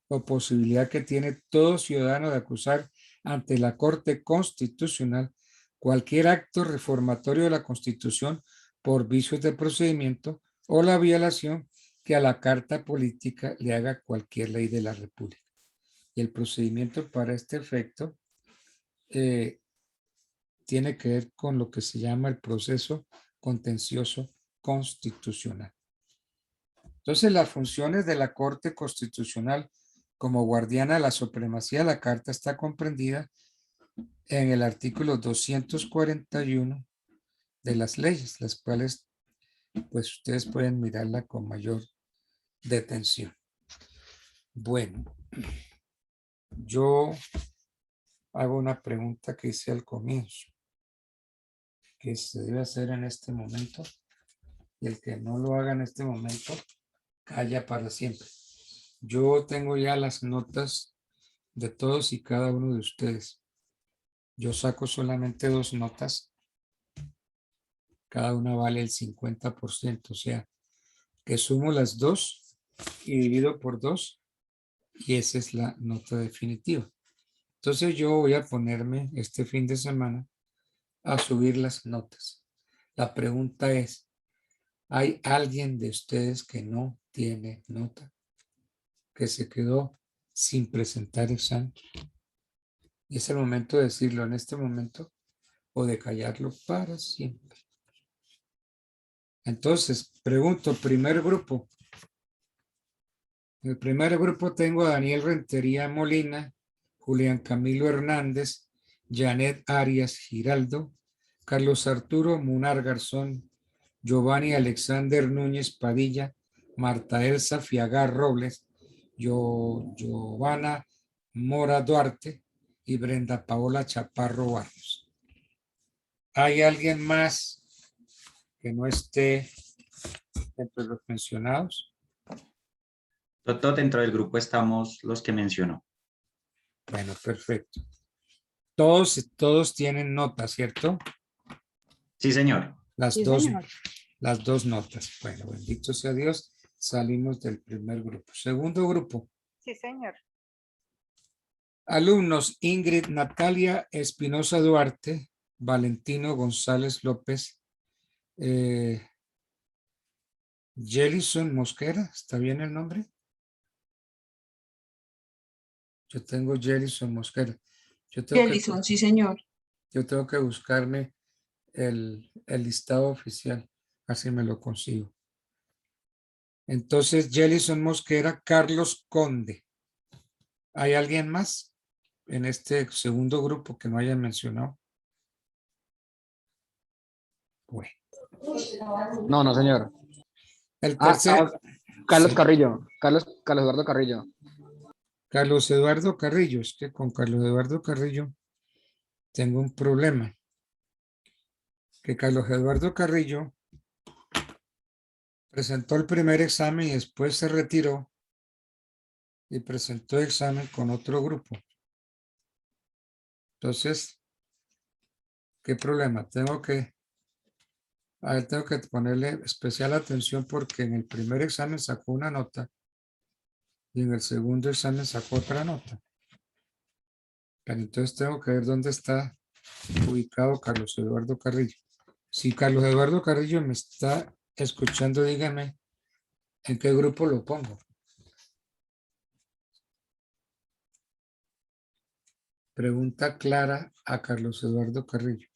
o posibilidad que tiene todo ciudadano de acusar ante la Corte Constitucional cualquier acto reformatorio de la Constitución por vicios de procedimiento o la violación que a la Carta Política le haga cualquier ley de la República. Y el procedimiento para este efecto tiene que ver con lo que se llama el proceso contencioso constitucional. Entonces, las funciones de la Corte Constitucional como guardiana de la supremacía de la Carta está comprendida en el artículo 241 de las leyes, las cuales pues ustedes pueden mirarla con mayor detención. Bueno, yo hago una pregunta que hice al comienzo, que se debe hacer en este momento, y el que no lo haga en este momento, calla para siempre. Yo tengo ya las notas de todos y cada uno de ustedes. Yo saco solamente 2 notas. Cada una vale el 50%, o sea, que sumo las 2 y divido por 2 y esa es la nota definitiva. Entonces yo voy a ponerme este fin de semana a subir las notas. La pregunta es, ¿hay alguien de ustedes que no tiene nota? Que se quedó sin presentar examen. Y es el momento de decirlo en este momento o de callarlo para siempre. Entonces, pregunto, primer grupo. En el primer grupo tengo a Daniel Rentería Molina, Julián Camilo Hernández, Janet Arias Giraldo, Carlos Arturo Munar Garzón, Giovanni Alexander Núñez Padilla, Marta Elsa Fiagar Robles, Giovanna Mora Duarte y Brenda Paola Chaparro Barrios. ¿Hay alguien más que no esté entre los mencionados? Doctor, dentro del grupo estamos los que mencionó. Bueno, perfecto. Todos tienen notas, ¿cierto? Sí, señor. Las Sí, dos, señor. las 2 notas. Bueno, bendito sea Dios, salimos del primer grupo. Segundo grupo. Sí, señor. Alumnos Ingrid Natalia Espinosa Duarte, Valentino González López, Jelison Mosquera, ¿está bien el nombre? Yo tengo Jelison Mosquera. Jellison, sí, señor. Yo tengo que buscarme el listado oficial, así me lo consigo. Entonces, Jelison Mosquera, Carlos Conde. ¿Hay alguien más en este segundo grupo que no haya mencionado? Bueno. No, señor. El tercer. Carlos Sí. Carrillo. Carlos Eduardo Carrillo. Carlos Eduardo Carrillo. Es que con Carlos Eduardo Carrillo tengo un problema. Que Carlos Eduardo Carrillo presentó el primer examen y después se retiró y presentó examen con otro grupo. Entonces, ¿qué problema? Tengo que ponerle especial atención porque en el primer examen sacó una nota y en el segundo examen sacó otra nota. Pero entonces tengo que ver dónde está ubicado Carlos Eduardo Carrillo. Si Carlos Eduardo Carrillo me está escuchando, dígame en qué grupo lo pongo. Pregunta clara a Carlos Eduardo Carrillo.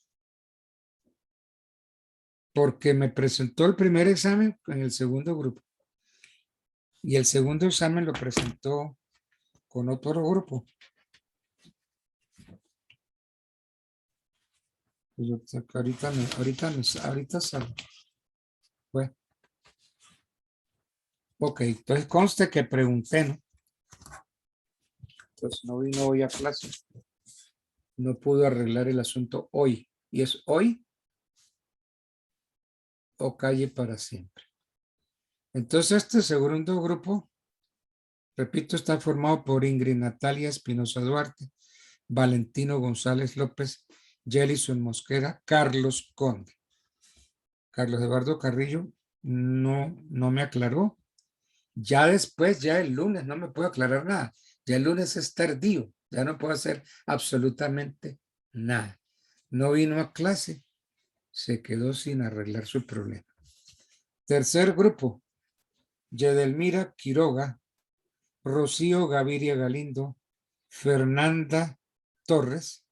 Porque me presentó el primer examen en el segundo grupo. Y el segundo examen lo presentó con otro grupo. Yo, ahorita salgo. Bueno. Ok, entonces conste que pregunté, ¿no? Entonces no vino hoy a clase. No pudo arreglar el asunto hoy. ¿Y es hoy? O calle para siempre. Entonces este segundo grupo, repito, está formado por Ingrid Natalia Espinosa Duarte, Valentino González López, Jelison Mosquera, Carlos Conde. Carlos Eduardo Carrillo no me aclaró. Ya después, ya el lunes, no me puedo aclarar nada. Ya el lunes es tardío, ya no puedo hacer absolutamente nada. No vino a clase, se quedó sin arreglar su problema. Tercer grupo, Yedelmira Quiroga, Rocío Gaviria Galindo, Fernanda Torres,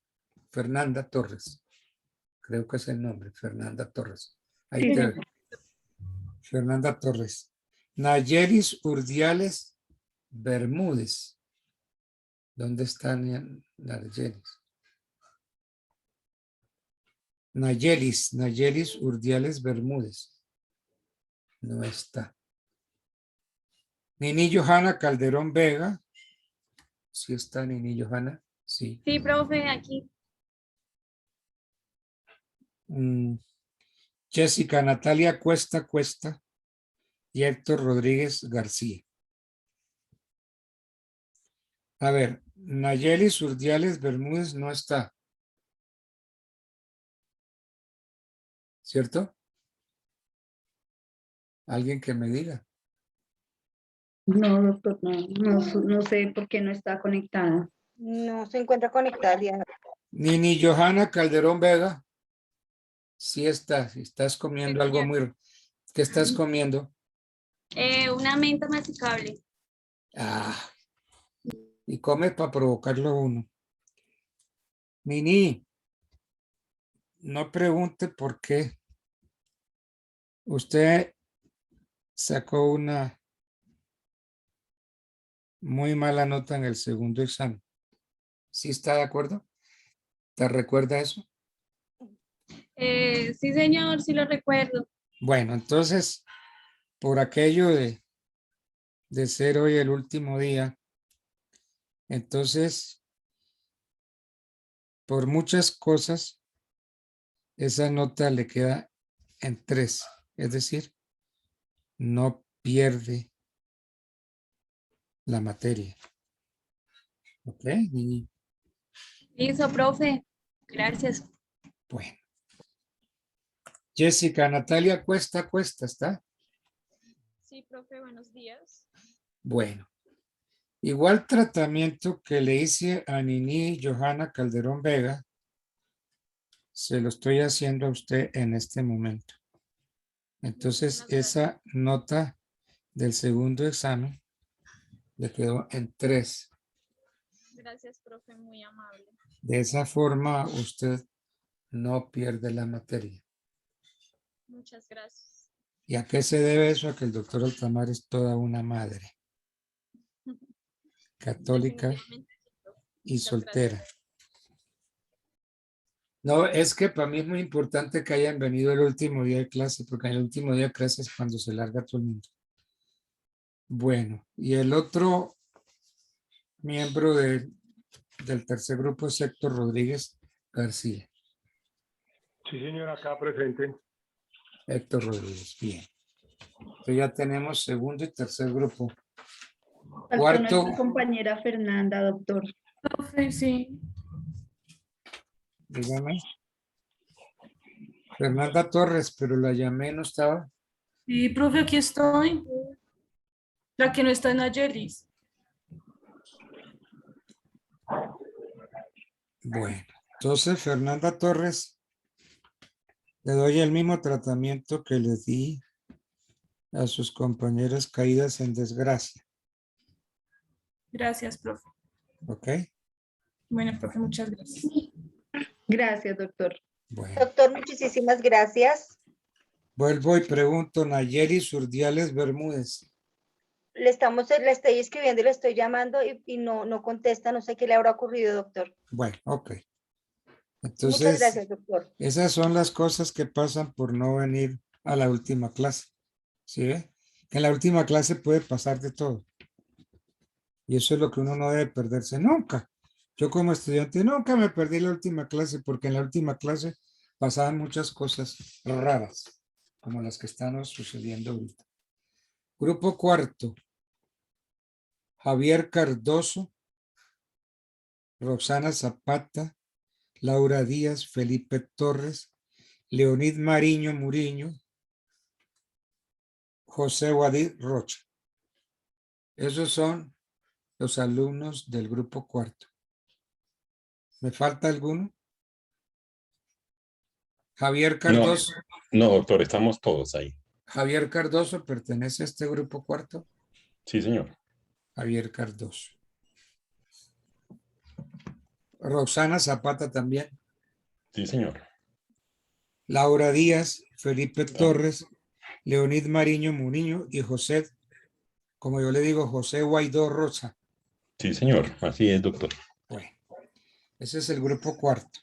creo que es el nombre, Fernanda Torres. Ahí Sí, te señor. veo. Fernanda Torres. Nayelis Urdiales Bermúdez. ¿Dónde está Nayelis? Nayelis Urdiales Bermúdez. No está. Nini Johanna Calderón Vega. Sí está Nini Johanna. Sí. Sí, profe, aquí. Jessica Natalia Cuesta y Héctor Rodríguez García. A ver, Nayelis Urdiales Bermúdez no está. ¿Cierto? Alguien que me diga. No, doctor, no sé por qué no está conectada. No se encuentra conectada. Diana. Nini Johanna Calderón Vega. Sí está. Si estás comiendo algo muy... ¿Qué estás comiendo? Una menta masticable. Ah. Y come para provocarlo a uno. Nini, no pregunte por qué. Usted sacó una muy mala nota en el segundo examen. ¿Sí está de acuerdo? ¿Te recuerda eso? Sí, señor, sí lo recuerdo. Bueno, entonces, por aquello de ser hoy el último día, entonces, por muchas cosas, esa nota le queda en 3. Es decir, no pierde la materia. ¿Ok? Y, Listo, profe. Gracias. bueno. Jessica Natalia Cuesta, ¿está? Sí, profe, buenos días. Bueno. Igual tratamiento que le hice a Nini Johanna Calderón Vega, se lo estoy haciendo a usted en este momento. Entonces, esa nota del segundo examen le quedó en 3. Gracias, profe, muy amable. De esa forma, usted no pierde la materia. Muchas gracias. ¿Y a qué se debe eso? A que el doctor Altamar es toda una madre. Católica Definitivamente, profe. y Muchas soltera. gracias. No, es que para mí es muy importante que hayan venido el último día de clase, porque en el último día de clase es cuando se larga todo el mundo. Bueno, y el otro miembro del tercer grupo es Héctor Rodríguez García. Sí, señor, acá presente. Héctor Rodríguez, bien. Entonces ya tenemos segundo y tercer grupo. Faltó Cuarto, nuestra compañera Fernanda, doctor. Profe, sí. dígame. Fernanda Torres, pero la llamé, no estaba. Sí, profe, aquí estoy. La que no está en Nayelis. Bueno, entonces Fernanda Torres, le doy el mismo tratamiento que le di a sus compañeras caídas en desgracia. Gracias, profe. ¿Ok? Bueno, profe, muchas gracias. Gracias, doctor. Bueno, Doctor, muchísimas gracias. vuelvo y pregunto, Nayelis Urdiales Bermúdez. Le estoy escribiendo y le estoy llamando y no contesta. No sé qué le habrá ocurrido, doctor. Bueno, ok. Muchas Entonces, gracias, doctor. esas son las cosas que pasan por no venir a la última clase. ¿Sí ve? Que en la última clase puede pasar de todo. Y eso es lo que uno no debe perderse nunca. Yo como estudiante nunca me perdí la última clase porque en la última clase pasaban muchas cosas raras, como las que están sucediendo ahorita. Grupo cuarto. Javier Cardoso, Roxana Zapata, Laura Díaz, Felipe Torres, Leonid Mariño Muriño, José Guadí Rocha. Esos son los alumnos del grupo cuarto. ¿Me falta alguno? Javier Cardoso. No, doctor, estamos todos ahí. Javier Cardoso pertenece a este grupo cuarto. Sí, señor. Javier Cardoso. Roxana Zapata también. Sí, señor. Laura Díaz, Felipe Torres, Leonid Mariño Muriño y José, como yo le digo, José Guaidó Rosa. Sí, señor. Así es, doctor. Bueno, ese es el grupo cuarto.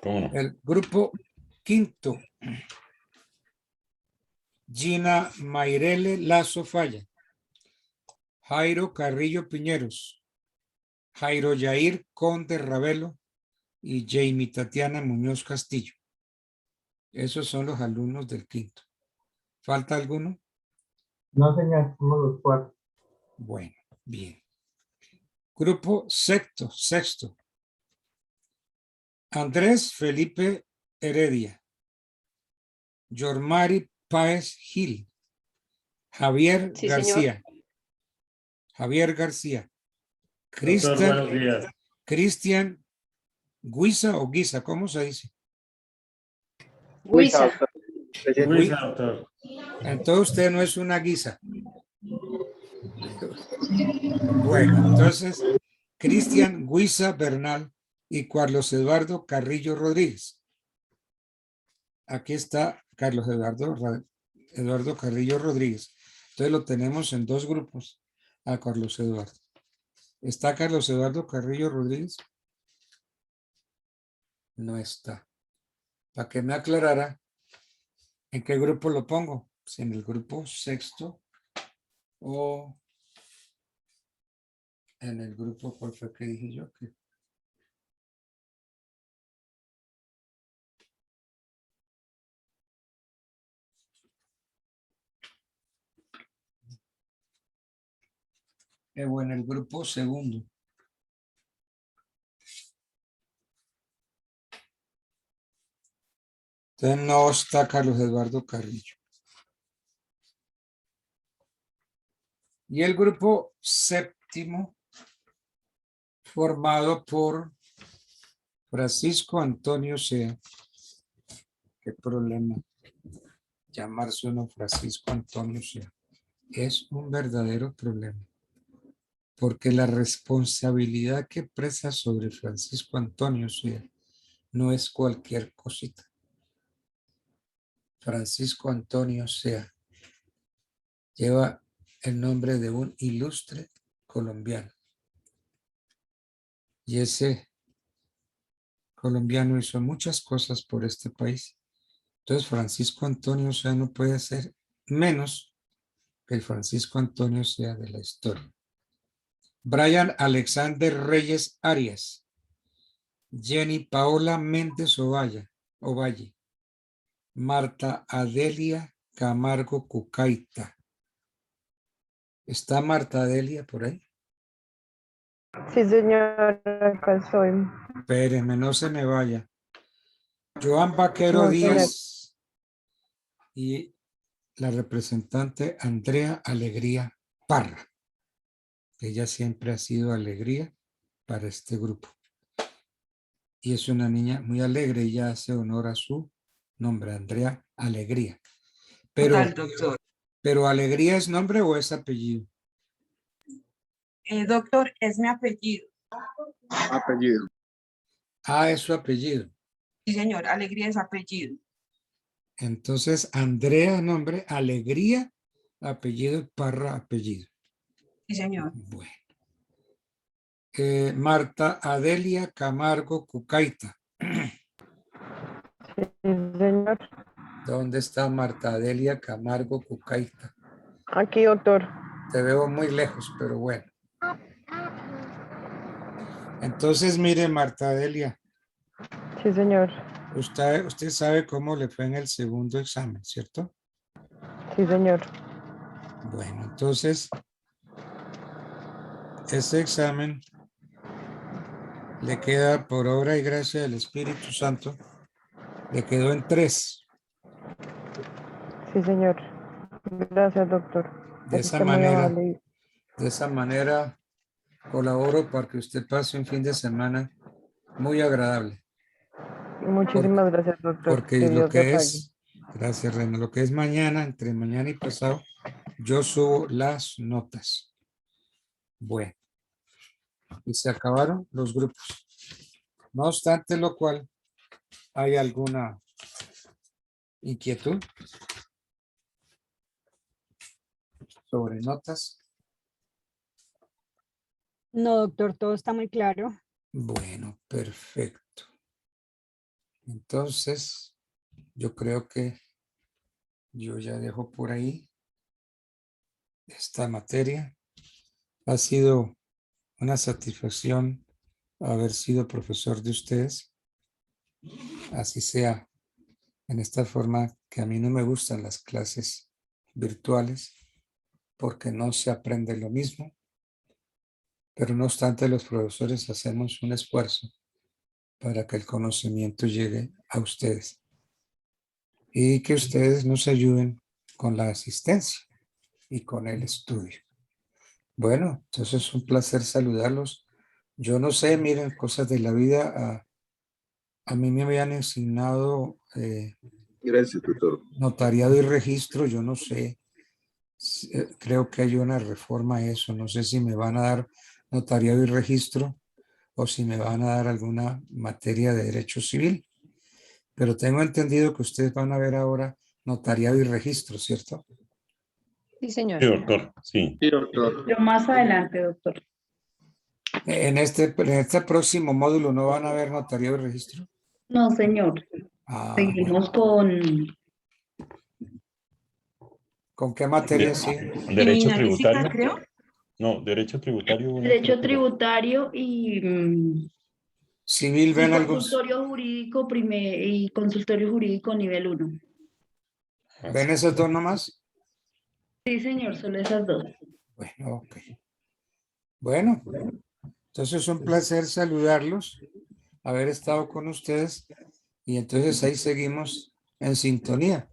¿Cómo no? El grupo quinto. Gina Mayrele Lazo Falla. Jairo Carrillo Piñeros. Jairo Yair Conde Ravelo y Jamie Tatiana Muñoz Castillo. Esos son los alumnos del quinto. ¿Falta alguno? No, señor, somos los 4. Bueno, bien. Grupo sexto. Andrés Felipe Heredia. Yormari Páez Gil. Javier Sí, García. Javier García. Doctor, buenos días. Cristian Guisa o Guisa, ¿cómo se dice? Huiza, doctor. Presente. Luisa, doctor. Entonces usted no es una guisa. Bueno, entonces Cristian Guisa Bernal y Carlos Eduardo Carrillo Rodríguez. Aquí está Carlos Eduardo Carrillo Rodríguez. Entonces lo tenemos en dos grupos a Carlos Eduardo. ¿Está Carlos Eduardo Carrillo Rodríguez? No está. Para que me aclarara en qué grupo lo pongo. Si en el grupo sexto o en el grupo, ¿cuál fue que dije yo? O en el grupo segundo. Entonces no está Carlos Eduardo Carrillo. Y el grupo séptimo, formado por Francisco Antonio Sea. Qué problema llamarse uno Francisco Antonio Sea. Es un verdadero problema. Porque la responsabilidad que pesa sobre Francisco Antonio Sea no es cualquier cosita. Francisco Antonio Sea lleva el nombre de un ilustre colombiano. Y ese colombiano hizo muchas cosas por este país. Entonces Francisco Antonio Sea no puede ser menos que el Francisco Antonio Sea de la historia. Brian Alexander Reyes Arias. Jenny Paola Méndez Ovalle. Marta Adelia Camargo Cucaita. ¿Está Marta Adelia por ahí? Sí, señor, acá estoy. Espéreme, no se me vaya. Joan Vaquero No, señor. Díaz y la representante Andrea Alegría Parra. Ella siempre ha sido alegría para este grupo. Y es una niña muy alegre y ya hace honor a su nombre, Andrea Alegría. Pero, doctor. ¿pero Alegría es nombre o es apellido? Doctor, es mi apellido. Apellido. Ah, es su apellido. Sí, señor, Alegría es apellido. Entonces, Andrea, nombre, Alegría, apellido, Parra, apellido. Sí, señor. Bueno. Marta Adelia Camargo Cucaita. Sí, señor. ¿Dónde está Marta Adelia Camargo Cucaita? Aquí, doctor. Te veo muy lejos, pero bueno. Entonces, mire, Marta Adelia. Sí, señor. Usted sabe cómo le fue en el segundo examen, ¿cierto? Sí, señor. Bueno, entonces, ese examen le queda por obra y gracia del Espíritu Santo, le quedó en 3. Sí, señor. Gracias, doctor. De Es esa usted muy manera, amable. colaboro para que usted pase un fin de semana muy agradable. Muchísimas gracias, doctor. Porque Que lo Dios le que pague. es, gracias Reina, lo que es mañana, entre mañana y pasado, yo subo las notas. Bueno, y se acabaron los grupos. No obstante lo cual, ¿hay alguna inquietud sobre notas? No, doctor, todo está muy claro. Bueno, perfecto. Entonces, yo creo que yo ya dejo por ahí esta materia. Ha sido una satisfacción haber sido profesor de ustedes. Así sea en esta forma, que a mí no me gustan las clases virtuales porque no se aprende lo mismo. Pero no obstante, los profesores hacemos un esfuerzo para que el conocimiento llegue a ustedes y que ustedes nos ayuden con la asistencia y con el estudio. Bueno, entonces es un placer saludarlos. Yo no sé, miren, cosas de la vida. A mí me habían asignado Gracias, doctor. notariado y registro. Yo no sé, creo que hay una reforma a eso. No sé si me van a dar notariado y registro o si me van a dar alguna materia de derecho civil. Pero tengo entendido que ustedes van a ver ahora notariado y registro, ¿cierto? Sí, señor. Sí, doctor. Sí. Sí, doctor. Pero más adelante, doctor. En este próximo módulo no van a ver notariado y registro. No, señor. Ah, Seguimos bueno. ¿Con qué materia sí? Derecho Criminalística, tributario. creo. No, derecho tributario. derecho tributario y Civil, ven algo. consultorio jurídico y consultorio jurídico nivel 1. ¿Ven esos dos nomás? Sí, señor, solo esas dos. Bueno, ok. Bueno, entonces es un placer saludarlos, haber estado con ustedes y entonces ahí seguimos en sintonía.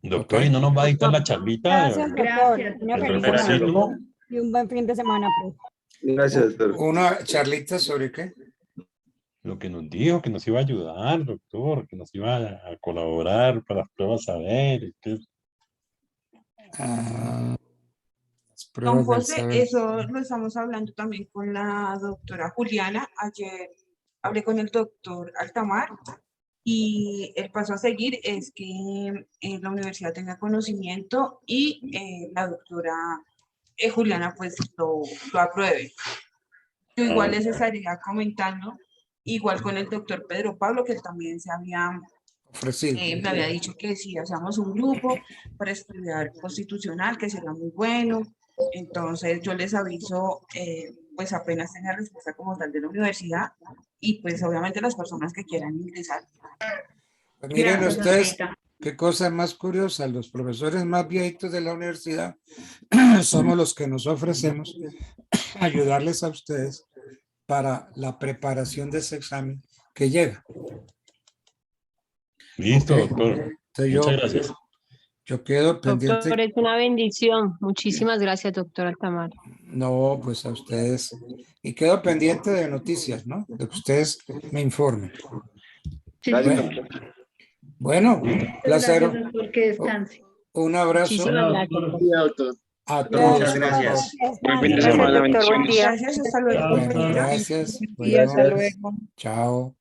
Doctor, ¿y no nos va a dictar la charlita? Gracias, doctor. Gracias. Una El feliz refercito. semana. Y un buen fin de semana, profe. Gracias, doctor. Una charlita sobre qué? Lo que nos dijo, que nos iba a ayudar, doctor, que nos iba a colaborar para las pruebas saber. Las Don pruebas del José, saber. eso lo estamos hablando también con la doctora Juliana. Ayer hablé con el doctor Altamar y el paso a seguir es que la universidad tenga conocimiento y la doctora Juliana pues lo apruebe. Yo igual les estaría comentando, igual con el doctor Pedro Pablo, que él también se había ofrecido. me había dicho que si hacíamos un grupo para estudiar constitucional, que sería muy bueno. Entonces yo les aviso, pues apenas tenga respuesta como tal de la universidad y pues obviamente las personas que quieran ingresar. Pues miren Gracias, ustedes, señorita. qué cosa más curiosa, los profesores más viejitos de la universidad somos los que nos ofrecemos ayudarles a ustedes para la preparación de ese examen que llega. Listo, Ok. doctor. Entonces Muchas gracias. Yo quedo pendiente. Doctor, es una bendición. Muchísimas gracias, doctor Altamar. No, pues a ustedes. Y quedo pendiente de noticias, ¿no? De que ustedes me informen. Sí, Bueno, señor. Bueno, placer. Gracias, doctor, que descanse. Un abrazo Muchísimas gracias. a todos. Muchas gracias. Buen fin de Gracias, semana. doctor. Buen día. Gracias, hasta luego. Bueno, gracias. Y hasta Bueno, luego. chao.